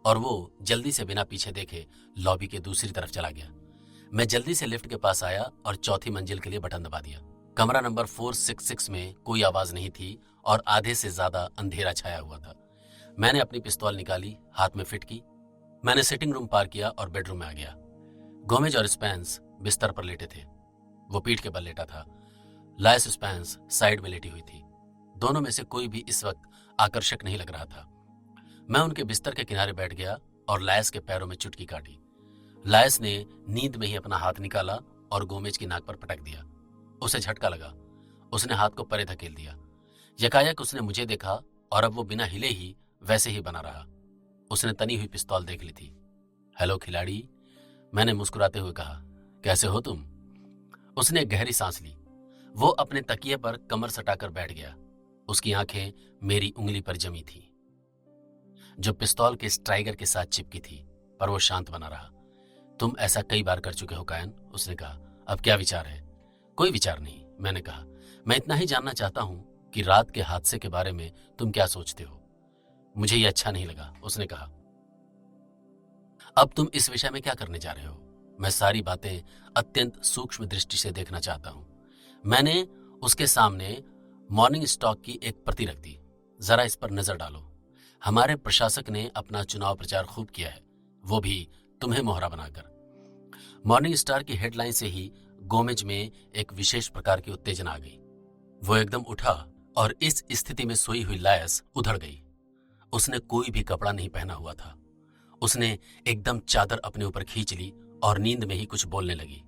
और वो जल्दी से बिना पीछे देखे लॉबी के दूसरी तरफ चला गया। मैं जल्दी से लिफ्ट के पास आया और चौथी मंजिल के लिए बटन दबा दिया। कमरा नंबर 466 में कोई आवाज नहीं थी और आधे से ज्यादा अंधेरा छाया हुआ था। मैंने अपनी पिस्तौल निकाली, हाथ में फिट की। मैंने सिटिंग रूम पार किया और बेडरूम में आ गया। गोमेज और स्पेंस बिस्तर पर लेटे थे। वो पीठ के बल लेटा था। लायस स्पेंस साइड में लेटी हुई थी। दोनों में से कोई भी इस वक्त आकर्षक नहीं लग रहा था। मैं उनके बिस्तर के किनारे बैठ गया और लायस के पैरों में चुटकी काटी। लायस ने नींद में ही अपना हाथ निकाला और गोमेज की नाक पर पटक दिया। उसे झटका लगा। उसने हाथ को परे धकेल दिया। यकायक उसने मुझे देखा और अब वो बिना हिले ही वैसे ही बना रहा। उसने तनी हुई पिस्तौल देख ली थी। हेलो खिलाड़ी, मैंने मुस्कुराते हुए कहा, कैसे हो तुम? उसने एक गहरी सांस ली। वो अपने तकिए पर कमर सटाकर बैठ गया। उसकी आंखें मेरी उंगली पर जमी थी, जो पिस्तौल के स्ट्राइगर के साथ चिपकी थी, पर वो शांत बना रहा। तुम ऐसा कई बार कर चुके हो कायन, उसने कहा। अब क्या विचार है? कोई विचार नहीं, मैंने कहा। मैं इतना ही जानना चाहता हूं कि रात के हादसे के बारे में तुम क्या सोचते हो। मुझे ये अच्छा नहीं लगा, उसने कहा। अब तुम इस विषय में क्या करने जा रहे हो? मैं सारी बातें अत्यंत सूक्ष्म दृष्टि से देखना चाहता हूं। मैंने उसके सामने मॉर्निंग स्टॉक की एक प्रति रख दी। जरा इस पर नजर डालो। हमारे प्रशासक ने अपना चुनाव प्रचार खूब किया है, वो भी तुम्हें मोहरा बनाकर। मॉर्निंग स्टार की हेडलाइन से ही गोमेज में एक विशेष प्रकार की उत्तेजना आ गई। वो एकदम उठा और इस स्थिति में सोई हुई लायस उधड़ गई। उसने कोई भी कपड़ा नहीं पहना हुआ था। उसने एकदम चादर अपने ऊपर खींच ली और नींद में ही कुछ बोलने लगी।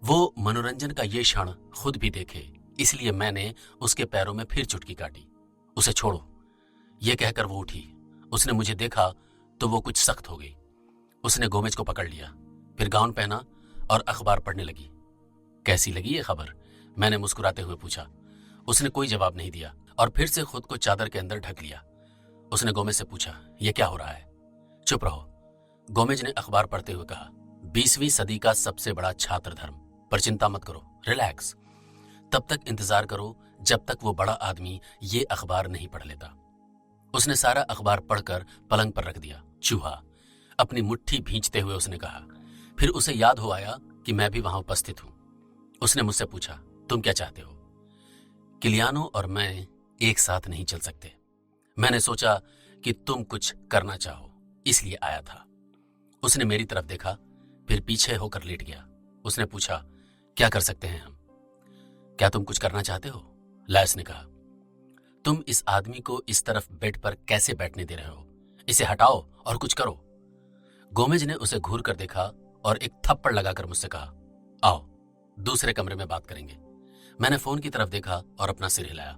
वो मनोरंजन का ये क्षण खुद भी देखे, इसलिए मैंने उसके पैरों में फिर चुटकी काटी। उसे छोड़ो, ये कहकर वो उठी। उसने मुझे देखा तो वो कुछ सख्त हो गई। उसने गोमेज को पकड़ लिया, फिर गाउन पहना और अखबार पढ़ने लगी। कैसी लगी ये खबर? मैंने मुस्कुराते हुए पूछा। उसने कोई जवाब नहीं दिया और फिर से खुद को चादर के अंदर ढक लिया। उसने गोमेज से पूछा, यह क्या हो रहा है? चुप रहो, गोमेज ने अखबार पढ़ते हुए कहा। 20वीं सदी का सबसे बड़ा छात्र धर्म। पर चिंता मत करो, रिलैक्स। तब तक इंतजार करो जब तक वो बड़ा आदमी ये अखबार नहीं पढ़ लेता। उसने सारा अखबार पढ़कर पलंग पर रख दिया। चूहा, अपनी मुट्ठी भींचते हुए उसने कहा। फिर उसे याद हो आया कि मैं भी वहां उपस्थित हूं। उसने मुझसे पूछा, तुम क्या चाहते हो? किलियानो और मैं एक साथ नहीं चल सकते। मैंने सोचा कि तुम कुछ करना चाहो, इसलिए आया था। उसने मेरी तरफ देखा, फिर पीछे होकर लेट गया। उसने पूछा, क्या कर सकते हैं हम? क्या तुम कुछ करना चाहते हो? लायस ने कहा। तुम इस आदमी को इस तरफ बेड पर कैसे बैठने दे रहे हो? इसे हटाओ और कुछ करो। गोमेज ने उसे घूर कर देखा और एक थप्पड़ लगाकर मुझसे कहा, आओ दूसरे कमरे में बात करेंगे। मैंने फोन की तरफ देखा और अपना सिर हिलाया।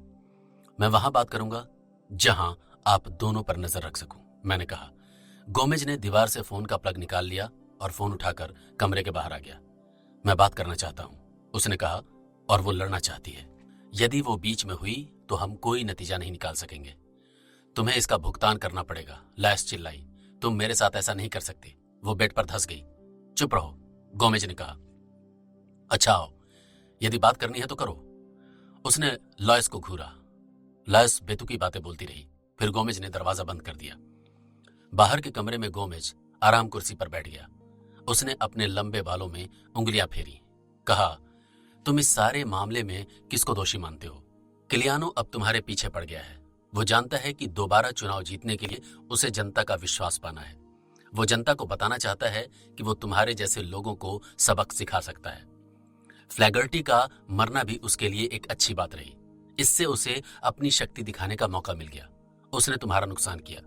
मैं वहां बात करूंगा जहां आप दोनों पर नजर रख सकूं, मैंने कहा। गोमेज ने दीवार से फोन का प्लग निकाल लिया और फोन उठाकर कमरे के बाहर आ गया। मैं बात करना चाहता हूं, उसने कहा, और वो लड़ना चाहती है। यदि वो बीच में हुई तो हम कोई नतीजा नहीं निकाल सकेंगे। तुम्हें इसका भुगतान करना पड़ेगा, लायस चिल्लाई। तुम मेरे साथ ऐसा नहीं कर सकती। वो बेड पर धंस गई। चुप रहो, गोमेज ने कहा। अच्छा आओ, यदि बात करनी है तो करो। उसने लॉयस को घूरा। लॉयस बेतुकी बातें बोलती रही। फिर गोमेज ने दरवाजा बंद कर दिया। बाहर के कमरे में गोमेज आराम कुर्सी पर बैठ गया। उसने अपने लंबे बालों में उंगलियां फेरी। कहा, तुम इस सारे मामले में किसको दोषी मानते हो? किलियानो अब तुम्हारे पीछे पड़ गया है। वो जानता है कि दोबारा चुनाव जीतने के लिए उसे जनता का विश्वास पाना है। वो जनता को बताना चाहता है कि वो तुम्हारे जैसे लोगों को सबक सिखा सकता है। फ्लैगर्टी का मरना भी उसके लिए एक अच्छी बात रही। इससे उसे अपनी शक्ति दिखाने का मौका मिल गया। उसने तुम्हारा नुकसान किया,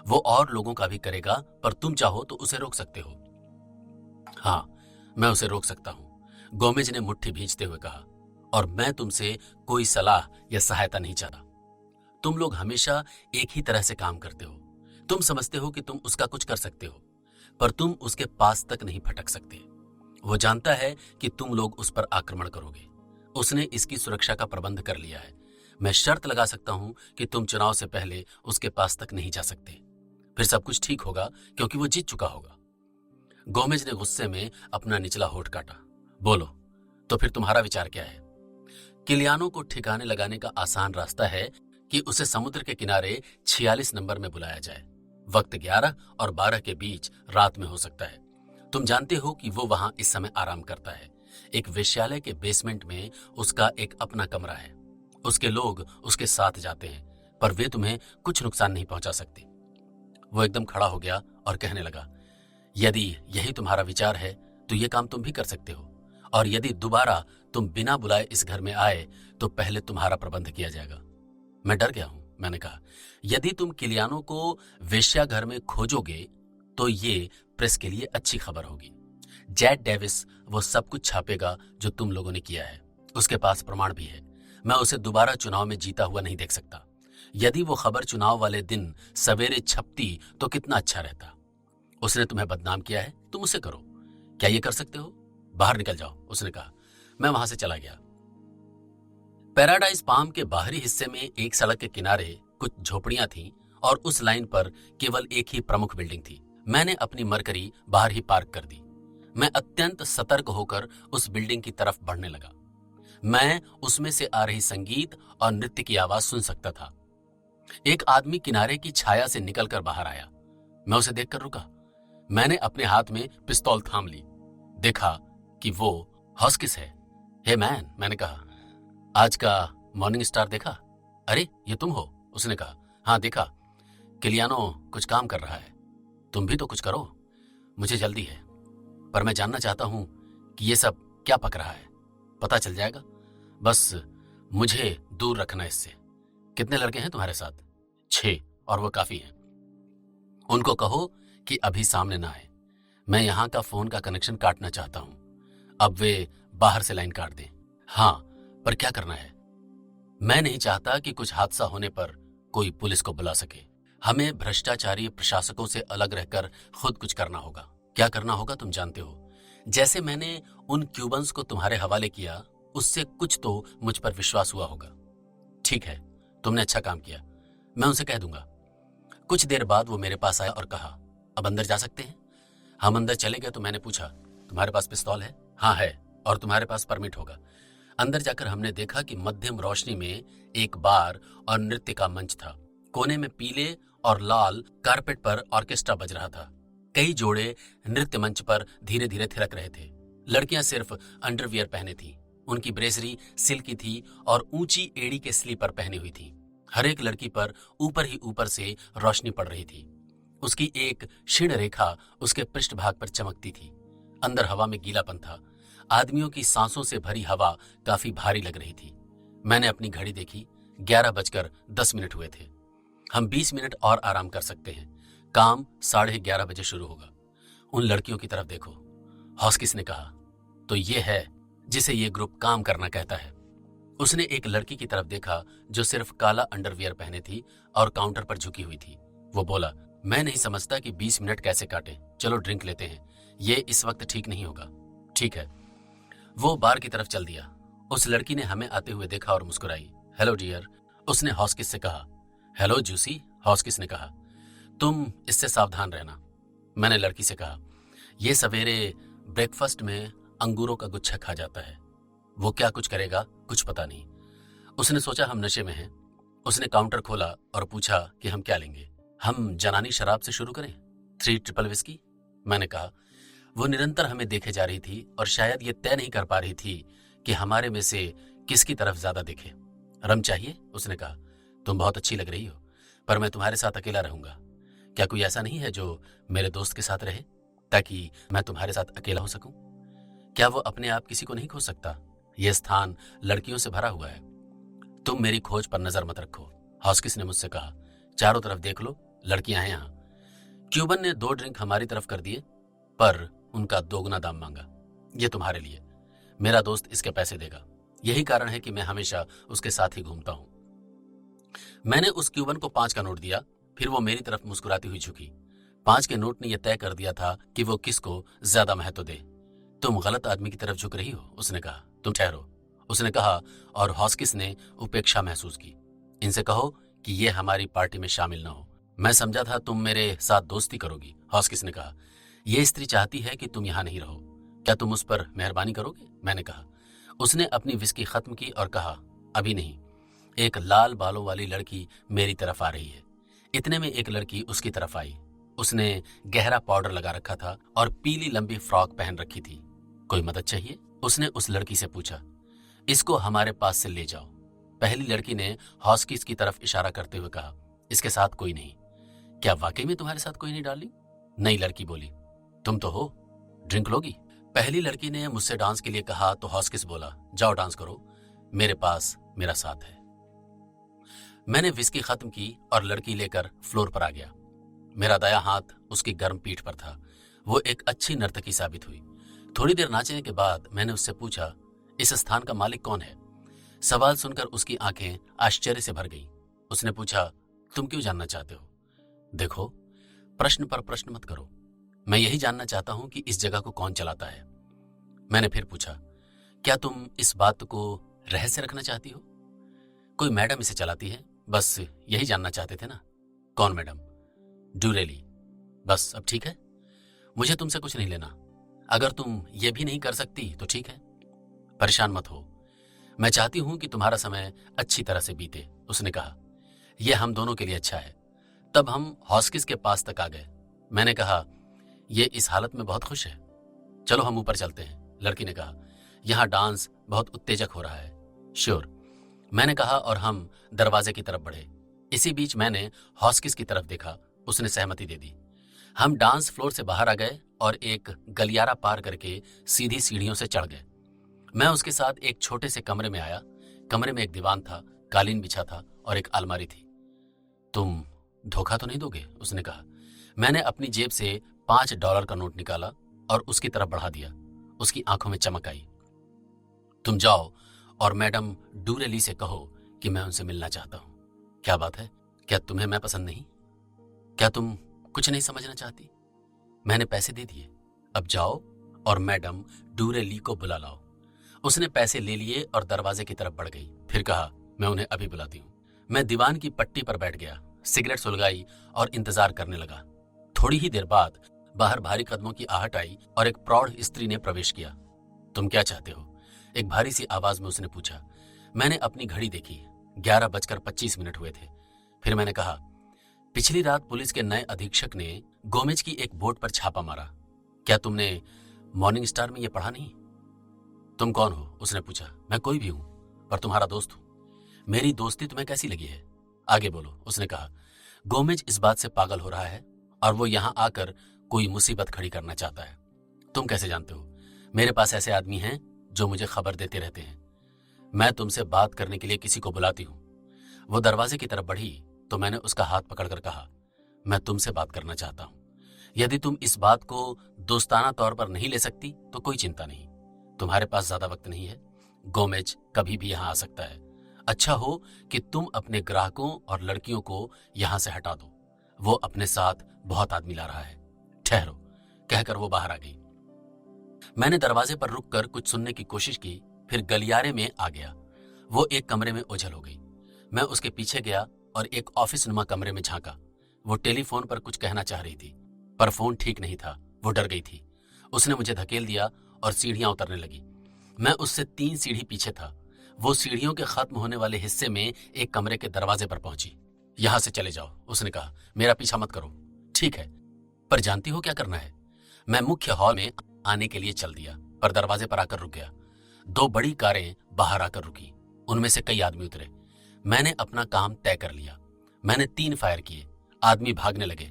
वो और लोगों का भी करेगा, पर तुम चाहो तो उसे रोक सकते हो। हाँ, मैं उसे रोक सकता हूं, गोमेज ने मुट्ठी भींचते हुए कहा। और मैं तुमसे कोई सलाह या सहायता नहीं चाहता। तुम लोग हमेशा एक ही तरह से काम करते हो। तुम समझते हो कि तुम उसका कुछ कर सकते हो, पर तुम उसके पास तक नहीं फटक सकते। वो जानता है कि तुम लोग उस पर आक्रमण करोगे। उसने इसकी सुरक्षा का प्रबंध कर लिया है। मैं शर्त लगा सकता हूं कि तुम चुनाव से पहले उसके पास तक नहीं जा सकते। फिर सब कुछ ठीक होगा क्योंकि वो जीत चुका होगा। गोमेज ने गुस्से में अपना निचला होठ काटा। बोलो, तो फिर तुम्हारा विचार क्या है? किलियानो को ठिकाने लगाने का आसान रास्ता है कि उसे समुद्र के किनारे 46 नंबर में बुलाया जाए। वक्त 11 और 12 के बीच रात में हो सकता है। तुम जानते हो कि वो वहां इस समय आराम करता है। एक वेश्यालय के बेसमेंट में उसका एक अपना कमरा है। उसके लोग उसके साथ जाते हैं, पर वे तुम्हें कुछ नुकसान नहीं पहुंचा सकते। वो एकदम खड़ा हो गया और कहने लगा, यदि यही तुम्हारा विचार है तो ये काम तुम भी कर सकते हो, और यदि दोबारा तुम बिना बुलाए इस घर में आए तो पहले तुम्हारा प्रबंध किया जाएगा। मैं डर गया हूं, मैंने कहा। यदि तुम किलियानो को वेश्याघर में खोजोगे तो ये प्रेस के लिए अच्छी खबर होगी। जैड डेविस वो सब कुछ छापेगा जो तुम लोगों ने किया है। उसके पास प्रमाण भी है। मैं उसे दोबारा चुनाव में जीता हुआ नहीं देख सकता। यदि वो खबर चुनाव वाले दिन सवेरे छपती तो कितना अच्छा रहता। उसने तुम्हें बदनाम किया है, तुम उसे करो। क्या ये कर सकते हो? बाहर निकल जाओ, उसने कहा। मैं वहां से चला गया। पैराडाइज पाम के बाहरी हिस्से में एक सड़क के किनारे कुछ झोपड़ियां थीं और उस लाइन पर केवल एक ही प्रमुख बिल्डिंग थी। मैंने अपनी मरकरी बाहर ही पार्क कर दी। मैं अत्यंत सतर्क होकर उस बिल्डिंग की तरफ बढ़ने लगा। मैं उसमें से आ रही संगीत और नृत्य की आवाज सुन सकता था। एक आदमी किनारे की छाया से निकलकर बाहर आया। मैं उसे देखकर रुका। मैंने अपने हाथ में पिस्तौल थाम ली। देखा कि वो हॉस्किस है। हे मैन, मैंने कहा, आज का मॉर्निंग स्टार देखा? अरे ये तुम हो, उसने कहा। हाँ देखा। किलियानो कुछ काम कर रहा है। तुम भी तो कुछ करो। मुझे जल्दी है, पर मैं जानना चाहता हूं कि ये सब क्या पक रहा है। पता चल जाएगा, बस मुझे दूर रखना इससे। कितने लड़के हैं तुम्हारे साथ? 6, और वो काफी हैं। उनको कहो कि अभी सामने ना आए। मैं यहाँ का फोन का कनेक्शन काटना चाहता हूँ। अब वे बाहर से लाइन काट दें। हाँ, पर क्या करना है? मैं नहीं चाहता कि कुछ हादसा होने पर कोई पुलिस को बुला सके। हमें भ्रष्टाचारी प्रशासकों से अलग रहकर खुद कुछ करना होगा। क्या करना होगा तुम जानते हो। जैसे मैंने उन क्यूबन्स को तुम्हारे हवाले किया, उससे कुछ तो मुझ पर विश्वास हुआ होगा। ठीक है, तुमने अच्छा काम किया, मैं उनसे कह दूंगा। कुछ देर बाद वो मेरे पास आया और कहा, अब अंदर जा सकते हैं? हम अंदर चले गए तो मैंने पूछा, तुम्हारे पास पिस्तौल है? हाँ है, और तुम्हारे पास परमिट होगा। अंदर जाकर हमने देखा कि मध्यम रोशनी में एक बार और नृत्य का मंच था। कोने में पीले और लाल कारपेट पर ऑर्केस्ट्रा बज रहा था। कई जोड़े नृत्य मंच पर धीरे धीरे थिरक रहे थे। लड़कियां सिर्फ अंडरवियर पहने थीं। उनकी ब्रेसरी सिल्की थी और ऊंची एड़ी के स्लीपर पहनी हुई थी। हर एक लड़की पर ऊपर ही ऊपर से रोशनी पड़ रही थी। उसकी एक क्षीण रेखा उसके पृष्ठभाग पर चमकती थी। अंदर हवा में गीलापन था। आदमियों की सांसों से भरी हवा काफी भारी लग रही थी। मैंने अपनी घड़ी देखी, 11:10 हुए थे। हम 20 मिनट और आराम कर सकते हैं। काम 11:30 बजे शुरू होगा। उन लड़कियों की तरफ देखो, हॉस्किस ने कहा। तो ये है जिसे ये ग्रुप काम करना कहता है। उसने एक लड़की की तरफ देखा जो सिर्फ काला अंडरवियर पहने थी और काउंटर पर झुकी हुई थी। वो बोला, मैं नहीं समझता कि 20 मिनट कैसे काटे। चलो ड्रिंक लेते हैं, ये इस वक्त ठीक नहीं होगा। ठीक है। वो बार की तरफ चल दिया। उस लड़की ने हमें आते हुए देखा और मुस्कुराई। हेलो डियर, उसने हॉस्किस से कहा। हेलो जूसी, हॉस्किस ने कहा। तुम इससे सावधान रहना, मैंने लड़की से कहा। यह सवेरे ब्रेकफास्ट में अंगूरों का गुच्छा खा जाता है। वो क्या कुछ करेगा कुछ पता नहीं। उसने सोचा हम नशे में हैं। उसने काउंटर खोला और पूछा कि हम क्या लेंगे। हम जनानी शराब से शुरू करें, 3 ट्रिपल विस्की, मैंने कहा। वो निरंतर हमें देखे जा रही थी और शायद ये तय नहीं कर पा रही थी कि हमारे में से किसकी तरफ ज्यादा देखे। रम चाहिए, उसने कहा। तुम बहुत अच्छी लग रही हो, पर मैं तुम्हारे साथ अकेला रहूंगा। क्या कोई ऐसा नहीं है जो मेरे दोस्त के साथ रहे, ताकि मैं तुम्हारे साथ अकेला हो सकूं? क्या वो अपने आप किसी को नहीं खोज सकता? यह स्थान लड़कियों से भरा हुआ है। तुम मेरी खोज पर नजर मत रखो, हॉस्किस ने मुझसे कहा। चारों तरफ देख लो, लड़कियां हैं यहां। क्यूबन ने 2 ड्रिंक हमारी तरफ कर दिए, पर उनका दोगुना दाम मांगा। ये तुम्हारे लिए, मेरा दोस्त इसके पैसे देगा। यही कारण है कि मैं हमेशा उसके साथ ही घूमता हूं। मैंने उस क्यूबन को 5 का नोट दिया, फिर वो मेरी तरफ मुस्कुराती हुई झुकी। 5 के नोट ने यह तय कर दिया था कि वो किसको ज्यादा महत्व दे। तुम गलत आदमी की तरफ झुक रही हो, उसने कहा। तुम ठहरो, उसने कहा, और हॉस्किस ने उपेक्षा महसूस की। इनसे कहो कि ये हमारी पार्टी में शामिल ना हो। मैं समझा था तुम मेरे साथ दोस्ती करोगी, हॉस्किस ने कहा। यह स्त्री चाहती है कि तुम यहां नहीं रहो। क्या तुम उस पर मेहरबानी करोगे, मैंने कहा। उसने अपनी विस्की खत्म की और कहा, अभी नहीं। एक लाल बालों वाली लड़की मेरी तरफ आ रही है। इतने में एक लड़की उसकी तरफ आई। उसने गहरा पाउडर लगा रखा था और पीली लंबी फ्रॉक पहन रखी थी। कोई मदद चाहिए, उसने उस लड़की से पूछा। इसको हमारे पास से ले जाओ। पहली लड़की ने हॉस्किस की तरफ इशारा करते हुए कहा, इसके साथ कोई नहीं। क्या वाकई में तुम्हारे साथ कोई नहीं डार्लिंग? नई लड़की बोली। तुम तो हो, ड्रिंक लोगी? पहली लड़की ने मुझसे डांस के लिए कहा तो हॉस्किस बोला, जाओ डांस करो, मेरे पास मेरा साथ है। मैंने विस्की खत्म की और लड़की लेकर फ्लोर पर आ गया। मेरा दायां हाथ उसकी गर्म पीठ पर था। वो एक अच्छी नर्तकी साबित हुई। थोड़ी देर नाचने के बाद मैंने उससे पूछा, इस स्थान का मालिक कौन है? सवाल सुनकर उसकी आंखें आश्चर्य से भर गईं। उसने पूछा, तुम क्यों जानना चाहते हो? देखो, प्रश्न पर प्रश्न मत करो। मैं यही जानना चाहता हूं कि इस जगह को कौन चलाता है। मैंने फिर पूछा, क्या तुम इस बात को रहस्य रखना चाहती हो? कोई मैडम इसे चलाती है, बस यही जानना चाहते थे ना? कौन मैडम? ड्यूरेली। बस अब ठीक है, मुझे तुमसे कुछ नहीं लेना। अगर तुम ये भी नहीं कर सकती तो ठीक है, परेशान मत हो। मैं चाहती हूं कि तुम्हारा समय अच्छी तरह से बीते, उसने कहा। यह हम दोनों के लिए अच्छा है। तब हम हॉस्किस के पास तक आ गए। मैंने कहा, यह इस हालत में बहुत खुश है। चलो हम ऊपर चलते हैं, लड़की ने कहा। यहां डांस बहुत उत्तेजक हो रहा है। श्योर, मैंने कहा और हम दरवाजे की तरफ बढ़े। इसी बीच मैंने हॉस्किस की तरफ देखा। उसने सहमति दे दी। हम डांस फ्लोर से बाहर आ गए और एक गलियारा पार करके सीधी सीढ़ियों से चढ़ गए। मैं उसके साथ एक छोटे से कमरे में आया। कमरे में एक दीवान था, कालीन बिछा था और एक अलमारी थी। तुम धोखा तो नहीं दोगे, उसने कहा। मैंने अपनी जेब से $5 का नोट निकाला और उसकी तरफ बढ़ा दिया। उसकी आंखों में चमक आई। तुम जाओ और मैडम डूरेली से कहो कि मैं उनसे मिलना चाहता हूं। क्या बात है? क्या तुम्हें मैं पसंद नहीं? क्या तुम कुछ नहीं समझना चाहती? मैंने पैसे दे दिए, अब जाओ और मैडम डूरेली को बुला लाओ। उसने पैसे ले लिए और दरवाजे की तरफ बढ़ गई। फिर कहा, मैं उन्हें अभी बुलाती हूँ। मैं दीवान की पट्टी पर बैठ गया, सिगरेट सुलगाई और इंतजार करने लगा। थोड़ी ही देर बाद बाहर भारी कदमों की आहट आई और एक प्रौढ़ स्त्री ने प्रवेश किया। तुम क्या चाहते हो? एक भारी सी आवाज में उसने पूछा। मैंने अपनी घड़ी देखी, 11:25 हुए थे। फिर मैंने कहा, पिछली रात पुलिस के नए अधीक्षक ने गोमेज की एक बोट पर छापा मारा। क्या तुमने मॉर्निंग स्टार में यह पढ़ा नहीं? तुम कौन हो? उसने पूछा। मैं कोई भी हूं, पर तुम्हारा दोस्त हूं। मेरी दोस्ती तुम्हें कैसी लगी है? आगे बोलो, उसने कहा। गोमेज इस बात से पागल हो रहा है और वो यहां आकर कोई मुसीबत खड़ी करना चाहता है। तुम कैसे जानते हो? मेरे पास ऐसे आदमी हैं जो मुझे खबर देते रहते हैं। मैं तुमसे बात करने के लिए किसी को बुलाती हूं। वो दरवाजे की तरफ बढ़ी तो मैंने उसका हाथ पकड़कर कहा, मैं तुमसे बात करना चाहता हूं। यदि तुम इस बात को दोस्ताना तौर पर नहीं ले सकती तो कोई चिंता नहीं। तुम्हारे पास ज्यादा वक्त नहीं है। गोमेज कभी भी यहां आ सकता है। अच्छा हो कि तुम अपने ग्राहकों और लड़कियों को यहां से हटा दो। वो अपने साथ बहुत आदमी ला रहा है। ठहरो, कहकर वो बाहर आ गई। मैंने दरवाजे पर रुककर कुछ सुनने की कोशिश की, फिर गलियारे में आ गया। वो एक कमरे में ओझल हो गई। मैं उसके पीछे गया और एक ऑफिस नुमा कमरे में झांका। वो टेलीफोन पर कुछ कहना चाह रही थी, पर फोन ठीक नहीं था। वो डर गई थी। उसने मुझे धकेल दिया और सीढ़ियां उतरने लगी। मैं उससे 3 सीढ़ी पीछे था। वो सीढ़ियों के खत्म होने वाले हिस्से में एक कमरे के दरवाजे पर पहुंची। यहां से चले जाओ, उसने कहा। मेरा पीछा मत करो। ठीक है, पर जानती हो क्या करना है? मैं मुख्य हॉल में आने के लिए चल दिया, पर दरवाजे पर आकर रुक गया। 2 बड़ी कारें बाहर आकर रुकी। उनमें से कई आदमी उतरे। मैंने अपना काम तय कर लिया। मैंने 3 फायर किए। आदमी भागने लगे।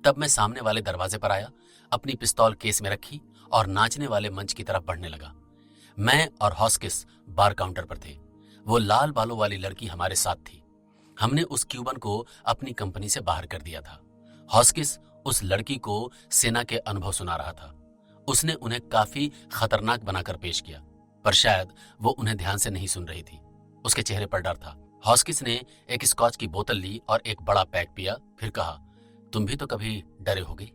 तब मैं सामने वाले दरवाजे पर आया, अपनी पिस्तौल केस में रखी और नाचने वाले मंच की तरफ बढ़ने लगा। मैं और हॉस्किस बार काउंटर पर थे। वो लाल बालों वाली लड़की हमारे साथ थी। हमने उस क्यूबन को अपनी कंपनी से बाहर कर दिया था। हॉस्किस उस लड़की को सेना के अनुभव सुना रहा था। उसने उन्हें काफी खतरनाक बनाकर पेश किया, पर शायद वो उन्हें ध्यान से नहीं सुन रही थी। उसके चेहरे पर डर था। हॉस्किस ने एक स्कॉच की बोतल ली और एक बड़ा पैक पिया, फिर कहा, तुम भी तो कभी डरे होगे।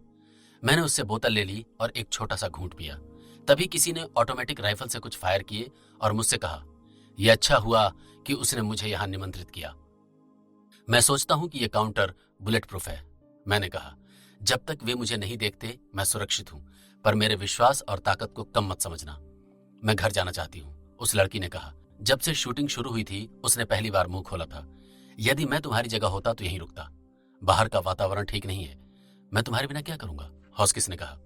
मैंने उससे बोतल ले ली और एक छोटा सा घूंट पिया। तभी किसी ने ऑटोमेटिक राइफल से कुछ फायर किए और मुझसे कहा, यह अच्छा हुआ कि उसने मुझे यहां निमंत्रित किया। मैं सोचता हूं कि यह काउंटर बुलेट प्रूफ है। मैंने कहा, जब तक वे मुझे नहीं देखते मैं सुरक्षित हूं, पर मेरे विश्वास और ताकत को कम मत समझना। मैं घर जाना चाहती हूं, उस लड़की ने कहा। जब से शूटिंग शुरू हुई थी उसने पहली बार मुंह खोला था। यदि मैं तुम्हारी जगह होता तो यहीं रुकता। बाहर का वातावरण ठीक नहीं है। मैं तुम्हारे बिना क्या करूंगा? हॉस्किस ने कहा।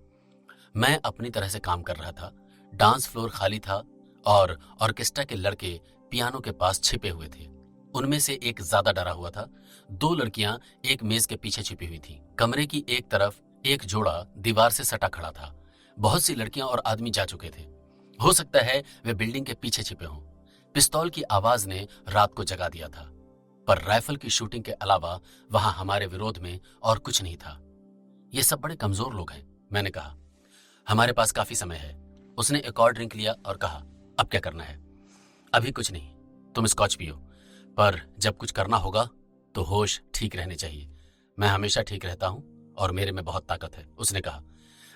मैं अपनी तरह से काम कर रहा था। डांस फ्लोर खाली था और ऑर्केस्ट्रा के लड़के पियानो के पास छिपे हुए थे। उनमें से एक ज्यादा डरा हुआ था। 2 लड़कियां एक मेज के पीछे छिपी हुई थीं। कमरे की एक तरफ एक जोड़ा दीवार से सटा खड़ा था। बहुत सी लड़कियां और आदमी जा चुके थे। हो सकता है वे बिल्डिंग के पीछे छिपे हों। पिस्तौल की आवाज ने रात को जगा दिया था, पर राइफल की शूटिंग के अलावा वहां हमारे विरोध में और कुछ नहीं था। ये सब बड़े कमजोर लोग हैं, मैंने कहा। हमारे पास काफी समय है। उसने एक और ड्रिंक लिया और कहा, अब क्या करना है? अभी कुछ नहीं, तुम स्कॉच पियो, पर जब कुछ करना होगा तो होश ठीक रहने चाहिए। मैं हमेशा ठीक रहता हूं और मेरे में बहुत ताकत है, उसने कहा।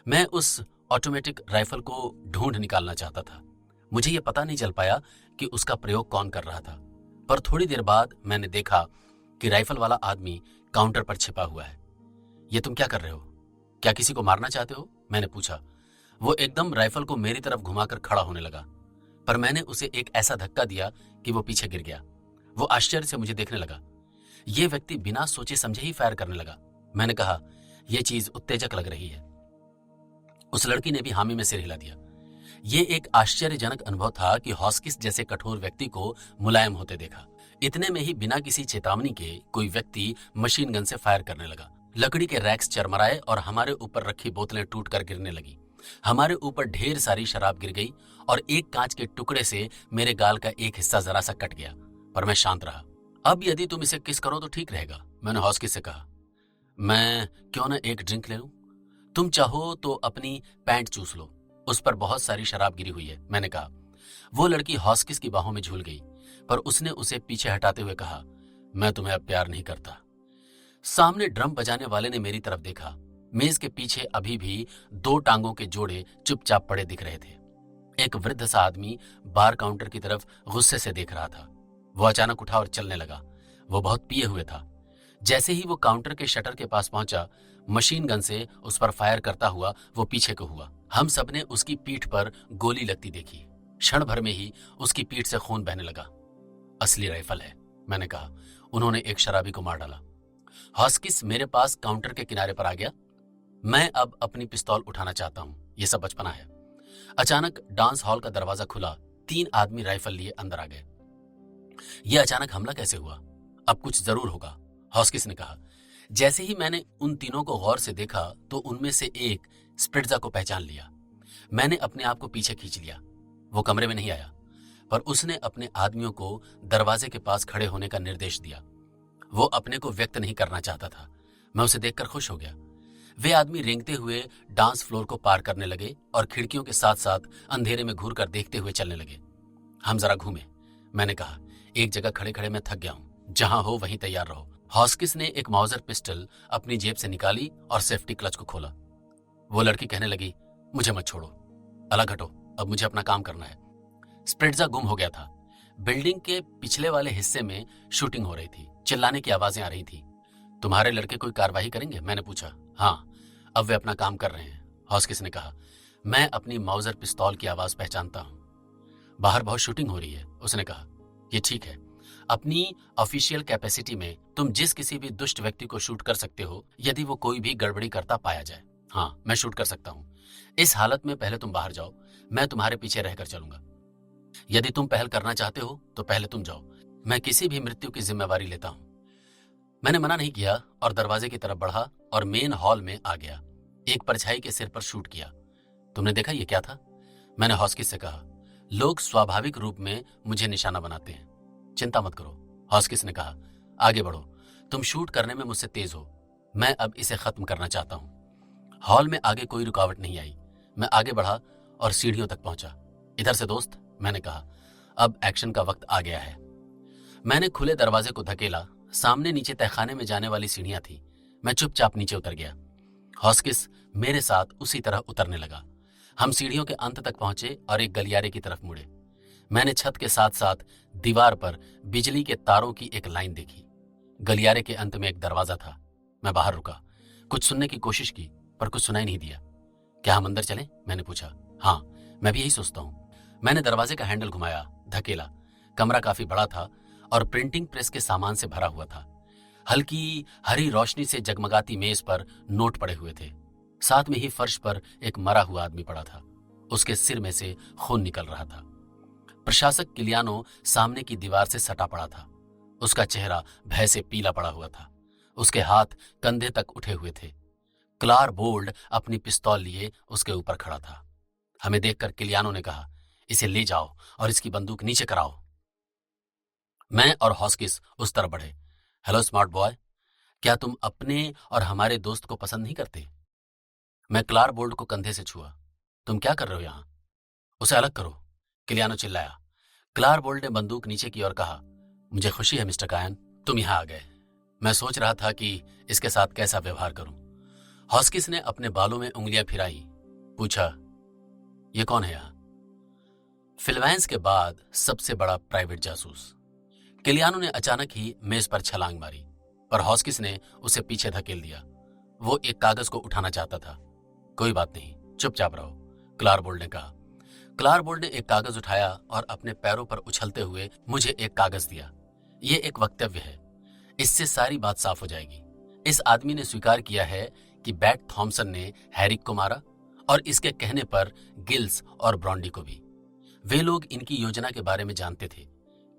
मैं उस ऑटोमेटिक राइफल को ढूंढ निकालना चाहता था। मुझे यह पता नहीं चल पाया कि उसका प्रयोग कौन कर रहा था, पर थोड़ी देर बाद मैंने देखा कि राइफल वाला आदमी काउंटर पर छिपा हुआ है। ये तुम क्या कर रहे हो? क्या किसी को मारना चाहते हो? मैंने पूछा। वो एकदम राइफल को मेरी तरफ घुमाकर खड़ा होने लगा, पर मैंने उसे एक ऐसा धक्का दिया कि वो पीछे गिर गया। वो आश्चर्य से मुझे देखने लगा। ये व्यक्ति बिना सोचे समझे ही फायर करने लगा। मैंने कहा, यह चीज उत्तेजक लग रही है। उस लड़की ने भी हामी में सिर हिला दिया। ये एक आश्चर्यजनक अनुभव था कि हॉस्किस जैसे कठोर व्यक्ति को मुलायम होते देखा। इतने में ही बिना किसी चेतावनी के कोई व्यक्ति मशीन गन से फायर करने लगा। लकड़ी के रैक्स चरमराए और हमारे ऊपर रखी बोतलें टूटकर गिरने लगी। हमारे ऊपर ढेर सारी शराब गिर गई और एक कांच के टुकड़े से मेरे गाल का एक हिस्सा जरा सा कट गया, पर मैं शांत रहा। अब यदि तुम इसे किस करो तो ठीक रहेगा, मैंने हॉस्किस से कहा। मैं क्यों ना एक ड्रिंक ले लूं? तुम चाहो तो अपनी पैंट चूस लो, उस पर बहुत सारी शराब गिरी हुई है, मैंने कहा। वो लड़की हॉस्किस की बाहों में झूल गई, पर उसने उसे पीछे हटाते हुए कहा, मैं तुम्हें अब प्यार नहीं करता। सामने ड्रम बजाने वाले ने मेरी तरफ देखा। मेज के पीछे अभी भी दो टांगों के जोड़े चुपचाप पड़े दिख रहे थे। एक वृद्ध सा आदमी बार काउंटर की तरफ गुस्से से देख रहा था। वो अचानक उठा और चलने लगा। वो बहुत पिए हुए था। जैसे ही वो काउंटर के शटर के पास पहुंचा, मशीन गन से उस पर फायर करता हुआ वो पीछे को हुआ। हम सबने उसकी पीठ पर गोली लगती देखी। क्षण भर में ही उसकी पीठ से खून बहने लगा। असली राइफल है, मैंने कहा। उन्होंने एक शराबी को मार डाला। हॉस्किस मेरे पास काउंटर के किनारे पर आ गया। मैं अब अपनी पिस्तौल उठाना चाहता हूं, यह सब बचपना है। अचानक डांस हॉल का दरवाजा खुला। 3 आदमी राइफल लिए अंदर आ गए। यह अचानक हमला कैसे हुआ? अब कुछ जरूर होगा, हॉस्किस ने कहा। जैसे ही मैंने उन तीनों को गौर से देखा तो उनमें से एक स्प्रिट्जा को पहचान लिया। मैंने अपने आप को पीछे खींच लिया। वो कमरे में नहीं आया, पर उसने अपने आदमियों को दरवाजे के पास खड़े होने का निर्देश दिया। वो अपने को व्यक्त नहीं करना चाहता था। मैं उसे देखकर खुश हो गया। वे आदमी रेंगते हुए डांस फ्लोर को पार करने लगे और खिड़कियों के साथ साथ अंधेरे में घूर कर देखते हुए चलने लगे। हम जरा घूमे, मैंने कहा। एक जगह खड़े खड़े मैं थक गया हूं। जहां हो वहीं तैयार रहो। हॉस्किस ने एक माउजर पिस्टल अपनी जेब से निकाली और सेफ्टी क्लच को खोला। वो लड़की कहने लगी, मुझे मत छोड़ो, अलग हटो, अब मुझे अपना काम करना है। स्प्रिट्जा गुम हो गया था। बिल्डिंग के पिछले वाले हिस्से में शूटिंग हो रही थी। चिल्लाने की आवाजें आ रही थी। तुम्हारे लड़के कोई कार्रवाई करेंगे? मैंने पूछा। हाँ, अब वे अपना काम कर रहे हैं, हॉस्किस ने कहा। मैं अपनी माउजर पिस्तौल की आवाज पहचानता हूं। बाहर बहुत शूटिंग हो रही है, उसने कहा। यह ठीक है। अपनी ऑफिशियल कैपेसिटी में तुम जिस किसी भी दुष्ट व्यक्ति को शूट कर सकते हो यदि वो कोई भी गड़बड़ी करता पाया जाए। हाँ, मैं शूट कर सकता हूं। इस हालत में पहले तुम बाहर जाओ, मैं तुम्हारे पीछे रहकर चलूंगा। यदि तुम पहल करना चाहते हो तो पहले तुम जाओ। मैं किसी भी मृत्यु की जिम्मेवारी लेता हूं। मैंने मना नहीं किया और दरवाजे की तरफ बढ़ा और मेन हॉल में आ गया। एक परछाई के सिर पर शूट किया। तुमने देखा ये क्या था? मैंने हॉस्किस से कहा। लोग स्वाभाविक रूप में मुझे निशाना बनाते हैं। चिंता मत करो, हॉस्किस ने कहा। आगे बढ़ो, तुम शूट करने में मुझसे तेज हो। मैं अब इसे खत्म करना चाहता हूं। हॉल में आगे कोई रुकावट नहीं आई। मैं आगे बढ़ा और सीढ़ियों तक पहुंचा। इधर से दोस्त, मैंने कहा। अब एक्शन का वक्त आ गया है। मैंने खुले दरवाजे को धकेला। सामने नीचे तहखाने में जाने वाली सीढ़ियां थी। मैं चुपचाप नीचे उतर गया। हॉस्किस मेरे साथ उसी तरह उतरने लगा। हम सीढ़ियों के अंत तक पहुंचे और एक गलियारे की तरफ मुड़े। मैंने छत के साथ साथ दीवार पर बिजली के तारों की एक लाइन देखी। गलियारे के अंत में एक दरवाजा था। मैं बाहर रुका, कुछ सुनने की कोशिश की, पर कुछ सुनाई नहीं दिया। क्या हम अंदर चलें? मैंने पूछा। हाँ, मैं भी यही सोचता हूं। मैंने दरवाजे का हैंडल घुमाया, धकेला। कमरा काफी बड़ा था और प्रिंटिंग प्रेस के सामान से भरा हुआ था। हल्की हरी रोशनी से जगमगाती मेज पर नोट पड़े हुए थे। साथ में ही फर्श पर एक मरा हुआ आदमी पड़ा था। उसके सिर में से खून निकल रहा था। प्रशासक किलियानो सामने की दीवार से सटा पड़ा था। उसका चेहरा भय से पीला पड़ा हुआ था। उसके हाथ कंधे तक उठे हुए थे। क्लार बोल्ड अपनी पिस्तौल लिए उसके ऊपर खड़ा था। हमें देखकर किलियानो ने कहा, इसे ले जाओ और इसकी बंदूक नीचे कराओ। मैं और हॉस्किस उस तरफ बढ़े। हेलो स्मार्ट बॉय, क्या तुम अपने और हमारे दोस्त को पसंद नहीं करते? मैं क्लार बोल्ड को कंधे से छुआ। तुम क्या कर रहे हो यहां? उसे अलग करो, किलियानो चिल्लाया। क्लार बोल्ड ने बंदूक नीचे की और कहा, मुझे खुशी है मिस्टर कायन, तुम यहां आ गए। मैं सोच रहा था कि इसके साथ कैसा व्यवहार करूं। हॉस्किस ने अपने बालों में उंगलियां फिराई। पूछा, ये कौन है यहां? फिलवैंस के बाद सबसे बड़ा प्राइवेट जासूस। किलियानो ने अचानक ही मेज पर छलांग मारी, पर हॉस्किस ने उसे पीछे धकेल दिया। वो एक कागज को उठाना चाहता था। कोई बात नहीं, चुपचाप रहो, क्लार बोल्ड ने कहा। क्लार बोल्ड ने एक कागज उठाया और अपने पैरों पर उछलते हुए मुझे एक कागज दिया। ये एक वक्तव्य है, इससे सारी बात साफ हो जाएगी। इस आदमी ने स्वीकार किया है कि बैट थॉमसन ने हैरिक को मारा और इसके कहने पर गिल्स और ब्रॉन्डी को भी। वे लोग इनकी योजना के बारे में जानते थे।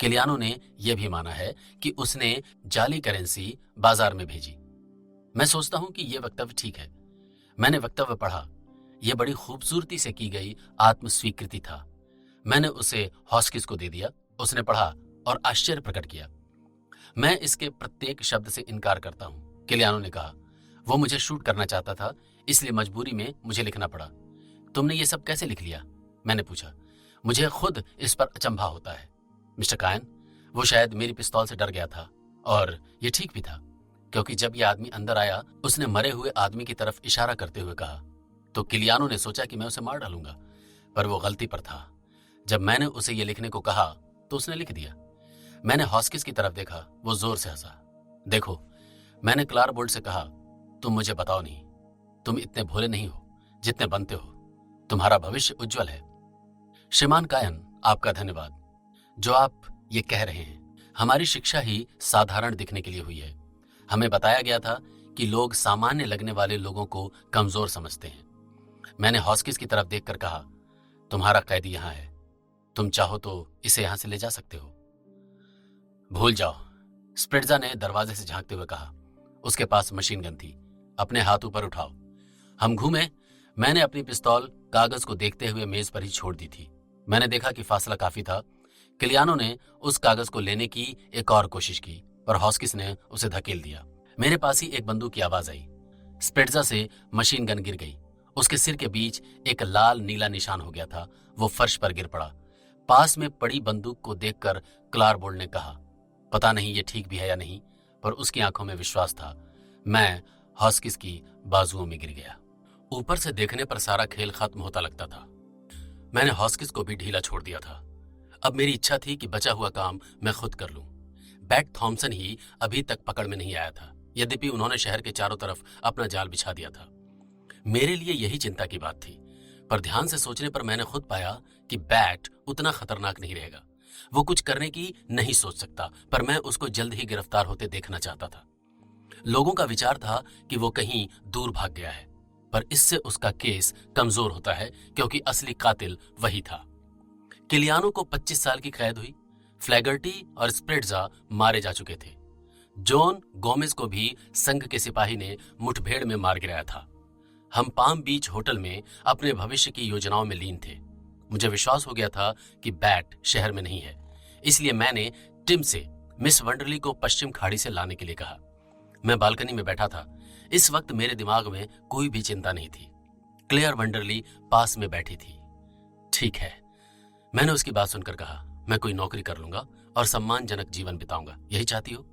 किलियानो ने यह भी माना है कि उसने जाली करेंसी बाजार में भेजी। मैं सोचता हूं कि यह वक्तव्य ठीक है। मैंने वक्तव्य पढ़ा। यह बड़ी खूबसूरती से की गई आत्मस्वीकृति था। मैंने उसे हॉस्किस को दे दिया। उसने पढ़ा और आश्चर्य प्रकट किया। मैं इसके प्रत्येक शब्द से इनकार करता हूं, किलियानो ने कहा। वो मुझे शूट करना चाहता था, इसलिए मजबूरी में मुझे लिखना पड़ा। तुमने ये सब कैसे लिख लिया? मैंने पूछा। मुझे खुद इस पर अचंभा होता है मिस्टर कायन। वो शायद मेरी पिस्तौल से डर गया था, और ये ठीक भी था, क्योंकि जब ये आदमी अंदर आया उसने मरे हुए आदमी की तरफ इशारा करते हुए कहा, तो किलियानो ने सोचा कि मैं उसे मार डालूंगा, पर वो गलती पर था। जब मैंने उसे ये लिखने को कहा तो उसने लिख दिया। मैंने हॉस्किस की तरफ देखा, वो जोर से हंसा। देखो, मैंने क्लारबोल्ट से कहा, तुम मुझे बताओ नहीं, तुम इतने भोले नहीं हो जितने बनते हो, तुम्हारा भविष्य उज्जवल है। श्रीमान कायन, आपका धन्यवाद। जो आप ये कह रहे हैं, हमारी शिक्षा ही साधारण दिखने के लिए हुई है। हमें बताया गया था कि लोग सामान्य लगने वाले लोगों को कमजोर समझते हैं। मैंने हॉस्किस की तरफ देखकर कहा, तुम्हारा कैदी यहां है, तुम चाहो तो इसे यहां से ले जा सकते हो। भूल जाओ, स्प्रिट्जा ने दरवाजे से झांकते हुए कहा। उसके पास मशीन गन थी। अपने हाथ ऊपर उठाओ। हम घूमे। मैंने अपनी पिस्तौल कागज को देखते हुए मेज पर ही छोड़ दी थी। मैंने देखा कि फासला काफी था। किलियानो ने उस कागज को लेने की एक और कोशिश की, पर हॉस्किस ने उसे धकेल दिया। मेरे पास ही एक बंदूक की आवाज आई। स्प्रिट्जा से मशीन गन गिर गई। उसके सिर के बीच एक लाल नीला निशान हो गया था। वो फर्श पर गिर पड़ा। पास में पड़ी बंदूक को देखकर क्लारबोल्ट ने कहा, पता नहीं ये ठीक भी है या नहीं, पर उसकी आंखों में विश्वास था। मैं हॉस्किस की बाजुओं में गिर गया। ऊपर से देखने पर सारा खेल खत्म होता लगता था। मैंने हॉस्किस को भी ढीला छोड़ दिया था। अब मेरी इच्छा थी कि बचा हुआ काम मैं खुद कर लूं। बैट थॉमसन ही अभी तक पकड़ में नहीं आया था, यद्यपि उन्होंने शहर के चारों तरफ अपना जाल बिछा दिया था। मेरे लिए यही चिंता की बात थी, पर ध्यान से सोचने पर मैंने खुद पाया कि बैट उतना खतरनाक नहीं रहेगा। वो कुछ करने की नहीं सोच सकता, पर मैं उसको जल्द ही गिरफ्तार होते देखना चाहता था। लोगों का विचार था कि वो कहीं दूर भाग गया है, पर इससे उसका केस कमजोर होता है, क्योंकि असली कातिल वही था। किलियानो को 25 साल की कैद हुई। फ्लैगर्टी और स्प्रिट्जा मारे जा चुके थे। जॉन गोमेज को भी संघ के सिपाही ने मुठभेड़ में मार गिराया था। हम पाम बीच होटल में अपने भविष्य की योजनाओं में लीन थे। मुझे विश्वास हो गया था कि बैट शहर में नहीं है, इसलिए मैंने टिम से मिस वंडरली को पश्चिम खाड़ी से लाने के लिए कहा। मैं बालकनी में बैठा था। इस वक्त मेरे दिमाग में कोई भी चिंता नहीं थी। क्लेयर वंडरली पास में बैठी थी। ठीक है, मैंने उसकी बात सुनकर कहा, मैं कोई नौकरी कर लूंगा और सम्मानजनक जीवन बिताऊंगा, यही चाहती हो?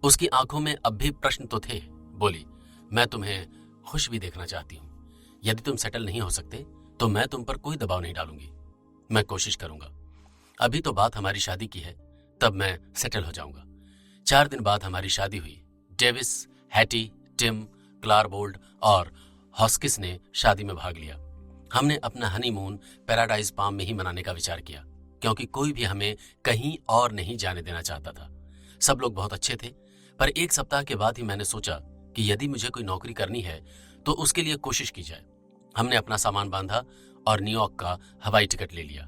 उसकी आंखों में अब भी प्रश्न तो थे। बोली, मैं तुम्हें खुश भी देखना चाहती हूँ। यदि तुम सेटल नहीं हो सकते तो मैं तुम पर कोई दबाव नहीं डालूंगी। मैं कोशिश करूंगा। अभी तो बात हमारी शादी की है, तब मैं सेटल हो जाऊंगा। 4 दिन बाद हमारी शादी हुई। डेविस, हैटी, टिम, क्लारबोल्ट और हॉस्किस ने शादी में भाग लिया। हमने अपना हनीमून पैराडाइज पाम में ही मनाने का विचार किया, क्योंकि कोई भी हमें कहीं और नहीं जाने देना चाहता था। सब लोग बहुत अच्छे थे, पर 1 सप्ताह के बाद ही मैंने सोचा कि यदि मुझे कोई नौकरी करनी है तो उसके लिए कोशिश की जाए। हमने अपना सामान बांधा और न्यूयॉर्क का हवाई टिकट ले लिया।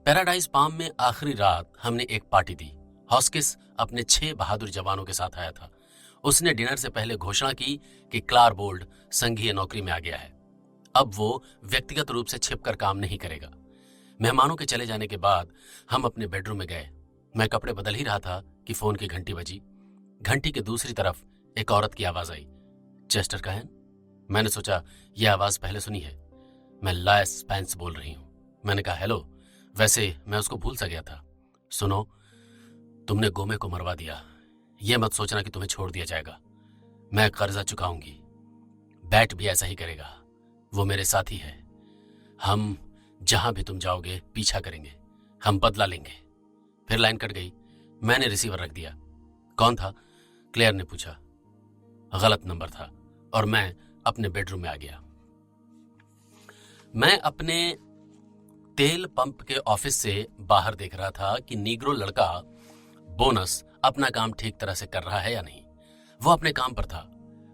पैराडाइज पाम में आखिरी रात हमने एक पार्टी दी। हॉस्किस अपने 6 बहादुर जवानों के साथ आया था। उसने डिनर से पहले घोषणा की कि क्लारबोल्ट संघीय नौकरी में आ गया है। अब वो व्यक्तिगत रूप से छिपकर काम नहीं करेगा। मेहमानों के चले जाने के बाद हम अपने बेडरूम में गए। मैं कपड़े बदल ही रहा था कि फोन की घंटी बजी। घंटी के दूसरी तरफ एक औरत की आवाज आई, चेस्टर कायन। मैंने सोचा यह आवाज पहले सुनी है। मैं लायस स्पेंस बोल रही हूं। मैंने कहा, हेलो। वैसे मैं उसको भूल सा गया था। सुनो, तुमने गोमे को मरवा दिया। यह मत सोचना कि तुम्हें छोड़ दिया जाएगा। मैं कर्जा चुकाऊंगी। बैट भी ऐसा ही करेगा। वो मेरे साथी है। हम जहां भी तुम जाओगे पीछा करेंगे। हम बदला लेंगे। फिर लाइन कट गई। मैंने रिसीवर रख दिया। कौन था? क्लेयर ने पूछा। गलत नंबर था और मैं अपने बेडरूम में आ गया। मैं अपने तेल पंप के ऑफिस से बाहर देख रहा था कि नीग्रो लड़का बोनस अपना काम ठीक तरह से कर रहा है या नहीं। वो अपने काम पर था।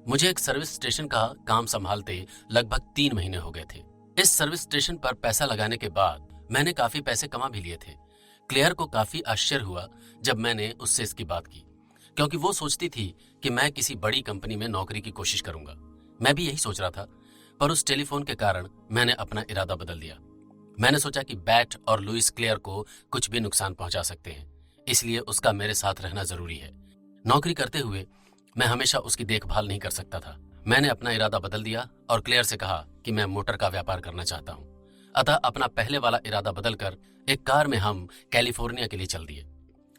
मुझे एक सर्विस स्टेशन का काम संभालते लगभग 3 महीने हो गए थे। इस सर्विस स्टेशन पर पैसा लगाने के बाद मैंने काफी पैसे कमा भी लिए थे। क्लेयर को काफी आश्चर्य हुआ जब मैंने उससे इसकी बात की, क्योंकि वो सोचती थी कि मैं किसी बड़ी कंपनी में नौकरी की कोशिश करूंगा। मैं भी यही सोच रहा था, पर उस टेलीफोन के कारण मैंने अपना इरादा बदल दिया। मैंने सोचा कि बैट और लुइस क्लेयर को कुछ भी नुकसान पहुंचा सकते हैं, इसलिए उसका मेरे साथ रहना जरूरी है। नौकरी करते हुए मैं हमेशा उसकी देखभाल नहीं कर सकता था। मैंने अपना इरादा बदल दिया और क्लेयर से कहा कि मैं मोटर का व्यापार करना चाहता हूँ। अतः अपना पहले वाला इरादा बदलकर एक कार में हम कैलिफोर्निया के लिए चल दिए।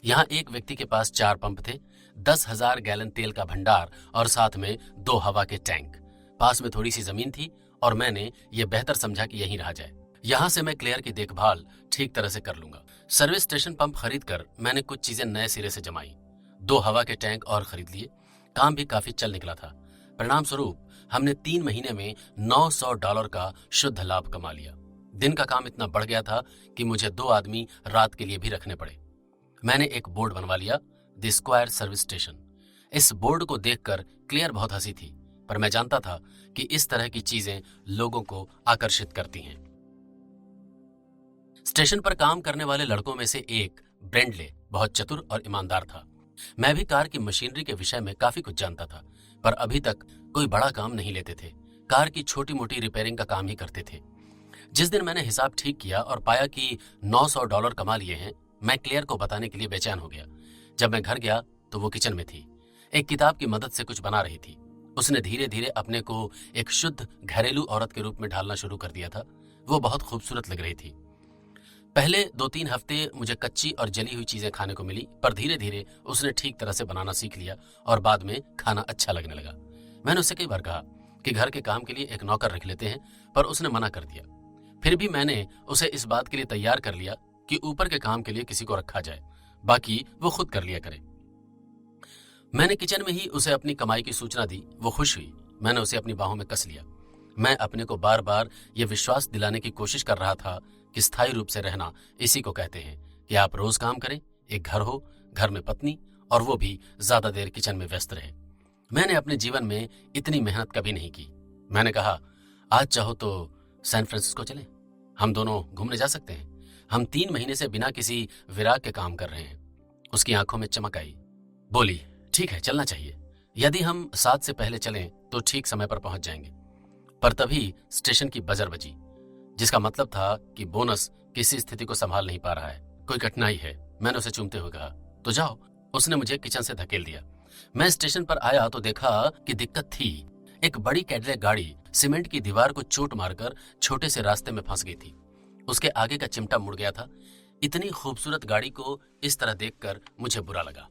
यहाँ एक व्यक्ति के पास 4 पंप थे, 10,000 गैलन तेल का भंडार और साथ में 2 हवा के टैंक। पास में थोड़ी सी जमीन थी और मैंने ये बेहतर समझा कि यहीं रहा जाए। यहाँ से मैं क्लेयर की देखभाल ठीक तरह से कर लूंगा। सर्विस स्टेशन पंप खरीद कर मैंने कुछ चीजें नए सिरे से जमाई। 2 हवा के टैंक और खरीद लिए। काम भी काफी चल निकला था। परिणाम स्वरूप हमने 3 महीने में $900 का शुद्ध लाभ कमा लिया। दिन का काम इतना बढ़ गया था कि मुझे 2 आदमी रात के लिए भी रखने पड़े। मैंने एक बोर्ड बनवा लिया, द स्क्वायर सर्विस स्टेशन। इस बोर्ड को देखकर क्लियर बहुत हंसी थी, पर मैं जानता था कि इस तरह की चीजें लोगों को आकर्षित करती हैं। स्टेशन पर काम करने वाले लड़कों में से एक ब्रेंडले बहुत चतुर और ईमानदार था। मैं भी कार की मशीनरी के विषय में काफी कुछ जानता था, पर अभी तक कोई बड़ा काम नहीं लेते थे। कार की छोटी मोटी रिपेयरिंग का काम ही करते थे। जिस दिन मैंने हिसाब ठीक किया और पाया कि $900 कमा लिए हैं, मैं क्लेयर को बताने के लिए बेचैन हो गया। जब मैं घर गया तो वो किचन में थी, एक किताब की मदद से कुछ बना रही थी। उसने धीरे धीरे अपने को एक शुद्ध घरेलू औरत के रूप में ढालना शुरू कर दिया था। वो बहुत खूबसूरत लग रही थी। पहले 2-3 हफ्ते मुझे कच्ची और जली हुई चीजें खाने को मिली, पर धीरे धीरे उसने ठीक तरह से बनाना सीख लिया और बाद में खाना अच्छा लगने लगा। मैंने उससे कई बार कहा कि घर के काम के लिए एक नौकर रख लेते हैं, पर उसने मना कर दिया। फिर भी मैंने उसे इस बात के लिए तैयार कर लिया कि ऊपर के काम के लिए किसी को रखा जाए, बाकी वो खुद कर लिया करे। मैंने किचन में ही उसे अपनी कमाई की सूचना दी। वो खुश हुई। मैंने उसे अपनी बाहों में कस लिया। मैं अपने को बार बार ये विश्वास दिलाने की कोशिश कर रहा था कि स्थायी रूप से रहना इसी को कहते हैं कि आप रोज काम करें, एक घर हो, घर में पत्नी, और वो भी ज्यादा देर किचन में व्यस्त रहे। मैंने अपने जीवन में इतनी मेहनत कभी नहीं की। मैंने कहा, आज चाहो तो सैन फ्रांसिस्को चलें, हम दोनों घूमने जा सकते हैं। हम 3 महीने से बिना किसी विराग के काम कर रहे हैं। उसकी आंखों में चमक आई। बोली, ठीक है, चलना चाहिए। यदि हम 7 से पहले चलें तो ठीक समय पर पहुंच जाएंगे। पर तभी स्टेशन की बजर बजी, जिसका मतलब था कि बोनस किसी स्थिति को संभाल नहीं पा रहा है, कोई कठिनाई है। मैंने उसे चूमते हुए कहा, तो जाओ। उसने मुझे किचन से धकेल दिया। मैं स्टेशन पर आया तो देखा कि दिक्कत थी। एक बड़ी कैडिलैक गाड़ी सीमेंट की दीवार को चोट मारकर छोटे से रास्ते में फंस गई थी। उसके आगे का चिमटा मुड़ गया था। इतनी खूबसूरत गाड़ी को इस तरह देखकर मुझे बुरा लगा।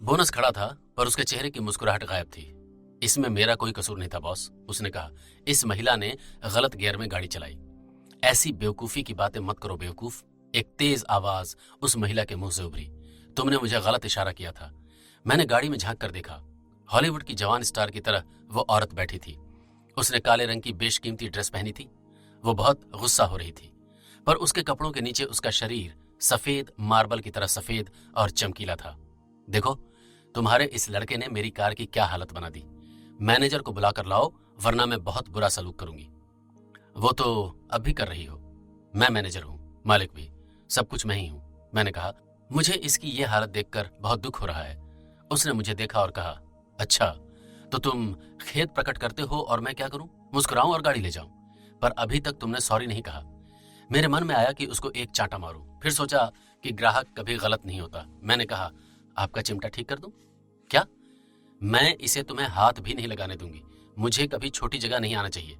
बोनस खड़ा था, पर उसके चेहरे की मुस्कुराहट गायब थी। इसमें मेरा कोई कसूर नहीं था बॉस, उसने कहा। इस महिला ने गलत गियर में गाड़ी चलाई। ऐसी बेवकूफी की बातें मत करो बेवकूफ। एक तेज आवाज उस महिला के मुंह से उभरी। तुमने मुझे गलत इशारा किया था। मैंने गाड़ी में झांक कर देखा। हॉलीवुड की जवान स्टार की तरह वो औरत बैठी थी। उसने काले रंग की बेशकीमती ड्रेस पहनी थी। वो बहुत गुस्सा हो रही थी, पर उसके कपड़ों के नीचे उसका शरीर सफेद मार्बल की तरह सफेद और चमकीला था। देखो, तुम्हारे इस लड़के ने मेरी कार की क्या हालत बना दी। मैनेजर को बुलाकर लाओ, वरना मैं बहुत बुरा सलूक करूंगी। वो तो अब भी कर रही हो। मैं मैनेजर हूं, मालिक भी, सब कुछ मैं ही हूं। मैंने कहा, मुझे इसकी ये हालत देखकर बहुत दुख हो रहा है। उसने मुझे देखा और कहा, अच्छा, तो तुम खेद प्रकट करते हो और मैं क्या करूं? मुस्कुराऊं और गाड़ी ले जाऊं? पर अभी तक तुमने सॉरी नहीं कहा। मेरे मन में आया कि उसको एक चांटा मारूं। फिर सोचा कि ग्राहक कभी गलत नहीं होता। मैंने कहा, आपका चिमटा ठीक कर दूं? क्या? मैं इसे तुम्हें हाथ भी नहीं लगाने दूंगी। मुझे कभी छोटी जगह नहीं आना चाहिए।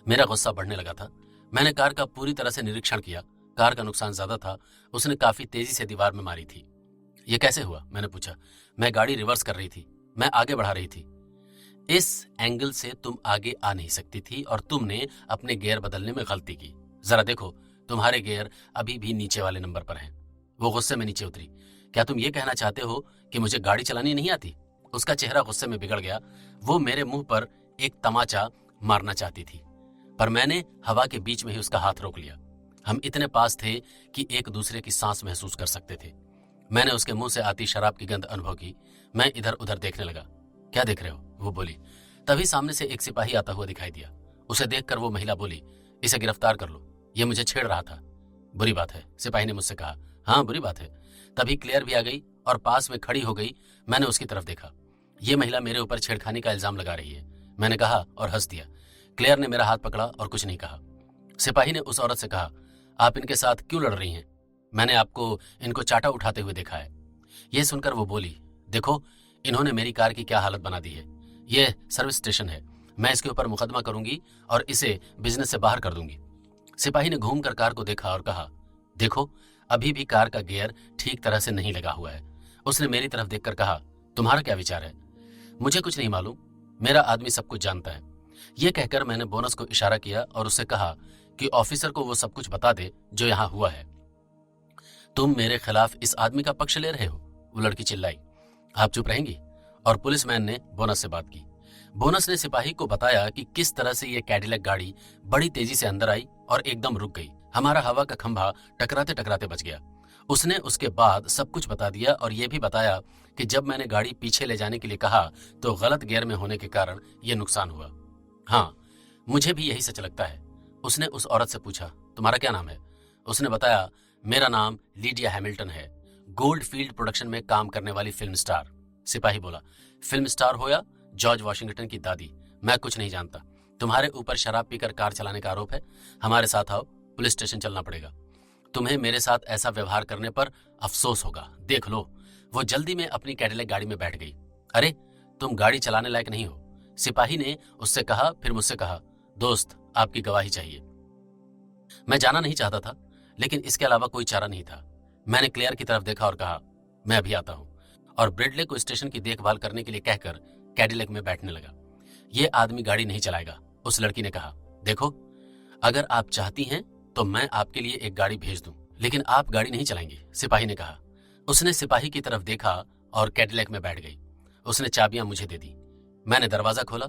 मेरा गुस्सा बढ़ने लगा था। मैंने कार का पूरी तरह से निरीक्षण किया। कार का नुकसान ज्यादा था। उसने काफी तेजी से दीवार में मारी थी। यह कैसे हुआ? मैंने पूछा। मैं गाड़ी रिवर्स कर रही थी, मैं आगे बढ़ा रही थी। इस एंगल से तुम आगे आ नहीं सकती थी और तुमने अपने गियर बदलने में गलती की। जरा देखो, तुम्हारे गियर अभी भी नीचे वाले नंबर पर हैं। वो गुस्से में नीचे उतरी। क्या तुम ये कहना चाहते हो कि मुझे गाड़ी चलानी नहीं आती? उसका चेहरा गुस्से में बिगड़ गया। वो मेरे मुंह पर एक तमाचा मारना चाहती थी, पर मैंने हवा के बीच में ही उसका हाथ रोक लिया। हम इतने पास थे कि एक दूसरे की सांस महसूस कर सकते थे। मैंने उसके मुंह से आती शराब की गंध अनुभव की। मैं इधर उधर देखने लगा। क्या देख रहे हो? वो बोली। तभी सामने से एक सिपाही आता हुआ दिखाई दिया। उसे देखकर वो महिला बोली, इसे गिरफ्तार कर लो, ये मुझे छेड़ रहा था। बुरी बात है, सिपाही ने मुझसे कहा। हाँ, बुरी बात है। तभी क्लेयर भी आ गई और पास में खड़ी हो गई। मैंने उसकी तरफ देखा। ये महिला मेरे ऊपर छेड़खानी का इल्जाम लगा रही है, मैंने कहा और हंस दिया। क्लेयर ने मेरा हाथ पकड़ा और कुछ नहीं कहा। सिपाही ने उस औरत से कहा, आप इनके साथ क्यों लड़ रही हैं? मैंने आपको इनको चाटा उठाते हुए देखा है। यह सुनकर वो बोली, देखो, इन्होंने मेरी कार की क्या हालत बना दी है। ये सर्विस स्टेशन है, मैं इसके ऊपर मुकदमा करूंगी और इसे बिजनेस से बाहर कर दूंगी। सिपाही ने घूमकर कार को देखा और कहा, देखो अभी भी कार का गियर ठीक तरह से नहीं लगा हुआ है। उसने मेरी तरफ देखकर कहा, तुम्हारा क्या विचार है? मुझे कुछ नहीं मालूम, मेरा आदमी सब कुछ जानता है। यह कहकर मैंने बोनस को इशारा किया और उससे कहा कि ऑफिसर को वो सब कुछ बता दे जो यहां हुआ है। तुम मेरे खिलाफ इस आदमी का पक्ष ले रहे हो, वो लड़की चिल्लाई। आप चुप रहेंगी? और पुलिसमैन ने बोनस से बात की। बोनस ने सिपाही को बताया कि किस तरह से ये कैडिलैक गाड़ी बड़ी तेजी से अंदर आई और एकदम रुक गई। हमारा हवा का खंभा टकराते टकराते बच गया। उसने उसके बाद सब कुछ बता दिया और यह भी बताया कि जब मैंने गाड़ी पीछे ले जाने के लिए कहा तो गलत गियर में होने के कारण यह नुकसान हुआ। हाँ, मुझे भी यही सच लगता है। उसने उस औरत से पूछा, तुम्हारा क्या नाम है? उसने बताया, मेरा नाम लीडिया हैमिल्टन है, गोल्ड फील्ड प्रोडक्शन में काम करने वाली फिल्म स्टार। सिपाही बोला, फिल्म स्टार हो या जॉर्ज वॉशिंगटन की दादी, मैं कुछ नहीं जानता। तुम्हारे ऊपर शराब पीकर कार चलाने का आरोप है। हमारे साथ आओ, पुलिस स्टेशन चलना पड़ेगा। तुम्हें मेरे साथ ऐसा व्यवहार करने पर अफसोस होगा। देख लो। वो जल्दी में अपनी कैडिलैक गाड़ी में बैठ गई। अरे, तुम गाड़ी चलाने लायक नहीं हो, सिपाही ने उससे कहा। फिर मुझसे कहा, दोस्त आपकी गवाही चाहिए। मैं जाना नहीं चाहता था, लेकिन इसके अलावा कोई चारा नहीं था। मैंने क्लेयर की तरफ देखा और कहा, मैं अभी आता हूं, और ब्रेडले को स्टेशन की देखभाल करने के लिए कहकर कैडिलैक में बैठने लगा। यह आदमी गाड़ी नहीं चलाएगा, उस लड़की ने कहा। देखो, अगर आप चाहती हैं तो मैं आपके लिए एक गाड़ी भेज दूं, लेकिन आप गाड़ी नहीं चलाएंगे, सिपाही ने कहा। उसने सिपाही की तरफ देखा और कैडिलैक में बैठ गई। उसने चाबियां मुझे दे दी। मैंने दरवाजा खोला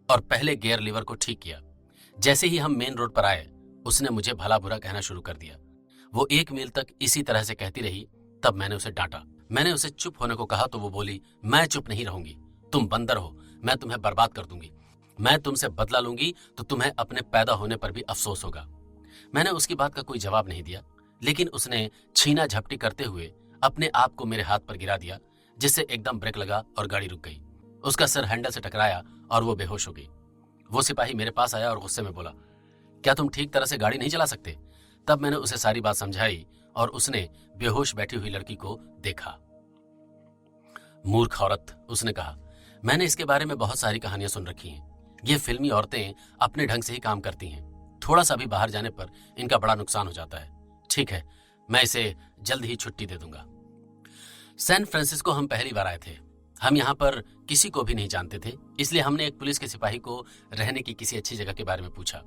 और पहले गियर लीवर को ठीक किया। जैसे ही हम मेन रोड पर आए, उसने मुझे भला बुरा कहना शुरू कर दिया। वो 1 मील तक इसी तरह से कहती रही। तब मैंने उसे डांटा। मैंने उसे चुप होने को कहा तो वो बोली, मैं चुप नहीं रहूंगी, तुम बंदर हो, मैं तुम्हें बर्बाद कर दूंगी। मैं तुमसे बदला लूंगी तो तुम्हें अपने पैदा होने पर भी अफसोस होगा। मैंने उसकी बात का कोई जवाब नहीं दिया, लेकिन उसने छीना झपटी करते हुए अपने आप को मेरे हाथ पर गिरा दिया, जिससे एकदम ब्रेक लगा और गाड़ी रुक गई। उसका सिर हैंडल से टकराया और वो बेहोश हो गई। वो सिपाही मेरे पास आया और गुस्से में बोला, क्या तुम ठीक तरह से गाड़ी नहीं चला सकते? तब मैंने उसे सारी बात समझाई और उसने बेहोश बैठी हुई लड़की को देखा। मूर्ख औरत, उसने कहा। मैंने इसके बारे में बहुत सारी कहानियां सुन रखी हैं। ये फिल्मी औरतें अपने ढंग से ही काम करती हैं। थोड़ा सा भी बाहर जाने पर इनका बड़ा नुकसान हो जाता है। ठीक है, मैं इसे जल्द ही छुट्टी दे दूंगा। सैन फ्रांसिस्को हम पहली बार आए थे। हम यहाँ पर किसी को भी नहीं जानते थे, इसलिए हमने एक पुलिस के सिपाही को रहने की किसी अच्छी जगह के बारे में पूछा।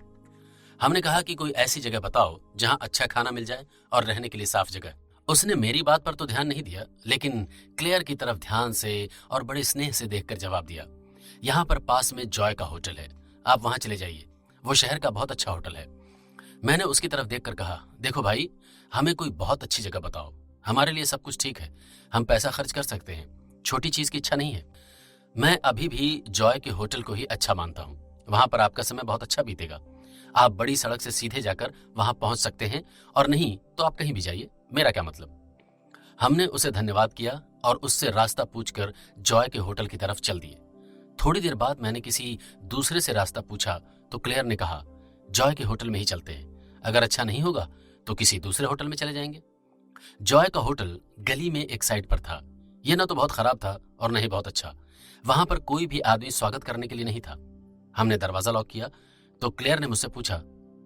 हमने कहा कि कोई ऐसी जगह बताओ जहां अच्छा खाना मिल जाए और रहने के लिए साफ जगह। उसने मेरी बात पर तो ध्यान नहीं दिया, लेकिन क्लेयर की तरफ ध्यान से और बड़े स्नेह से देखकर जवाब दिया, यहाँ पर पास में जॉय का होटल है, आप वहां चले जाइए, वो शहर का बहुत अच्छा होटल है। मैंने उसकी तरफ देखकर कहा, देखो भाई, हमें कोई बहुत अच्छी जगह बताओ। हमारे लिए सब कुछ ठीक है, हम पैसा खर्च कर सकते हैं, छोटी चीज की इच्छा नहीं है। मैं अभी भी जॉय के होटल को ही अच्छा मानता हूँ। वहां पर आपका समय बहुत अच्छा बीतेगा। आप बड़ी सड़क से सीधे जाकर वहां पहुंच सकते हैं, और नहीं तो आप कहीं भी जाइए, मेरा क्या मतलब। हमने उसे धन्यवाद किया और उससे रास्ता पूछकर जॉय के होटल की तरफ चल दिए। थोड़ी देर बाद मैंने किसी दूसरे से रास्ता पूछा तो क्लेयर ने कहा, जॉय के होटल में ही चलते हैं, अगर अच्छा नहीं होगा तो किसी दूसरे होटल में चले जाएंगे। जॉय का होटल गली में एक साइड पर था। यह न तो बहुत खराब था और न ही बहुत अच्छा। वहां पर कोई भी आदमी स्वागत करने के लिए नहीं था। हमने दरवाजा लॉक किया तो क्लेयर ने मुझसे पूछा,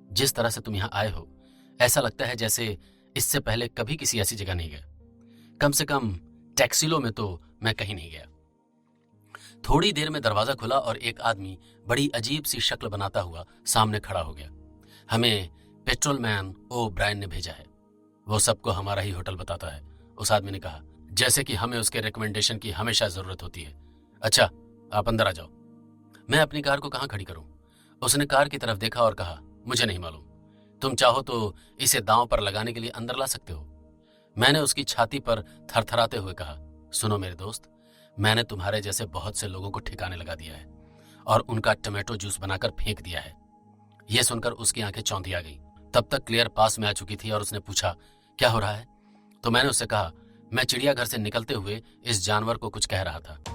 जिस तरह से तुम यहाँ आए हो, ऐसा लगता है जैसे इससे पहले कभी किसी ऐसी जगह नहीं गए। कम से कम टैक्सिलो में तो मैं कहीं नहीं गया। थोड़ी देर में दरवाजा खुला और एक आदमी बड़ी अजीब सी शक्ल बनाता हुआ सामने खड़ा हो गया। हमें पेट्रोलमैन ओ ब्रायन ने भेजा है, वो सबको हमारा ही होटल बताता है, उस आदमी ने कहा, जैसे कि हमें उसके रिकमेंडेशन की हमेशा जरूरत होती है। अच्छा, आप अंदर आ जाओ। मैं अपनी कार को कहाँ खड़ी करूं? उसने कार की तरफ देखा और कहा, मुझे नहीं मालूम, तुम चाहो तो इसे दांव पर लगाने के लिए अंदर ला सकते हो। मैंने उसकी छाती पर थरथराते हुए कहा, सुनो मेरे दोस्त, मैंने तुम्हारे जैसे बहुत से लोगों को ठिकाने लगा दिया है और उनका टमाटो जूस बनाकर फेंक दिया है। यह सुनकर उसकी आंखें चौंधी आ गई। तब तक क्लियर पास में आ चुकी थी और उसने पूछा, क्या हो रहा है? तो मैंने उससे कहा, मैं चिड़ियाघर से निकलते हुए इस जानवर को कुछ कह रहा था।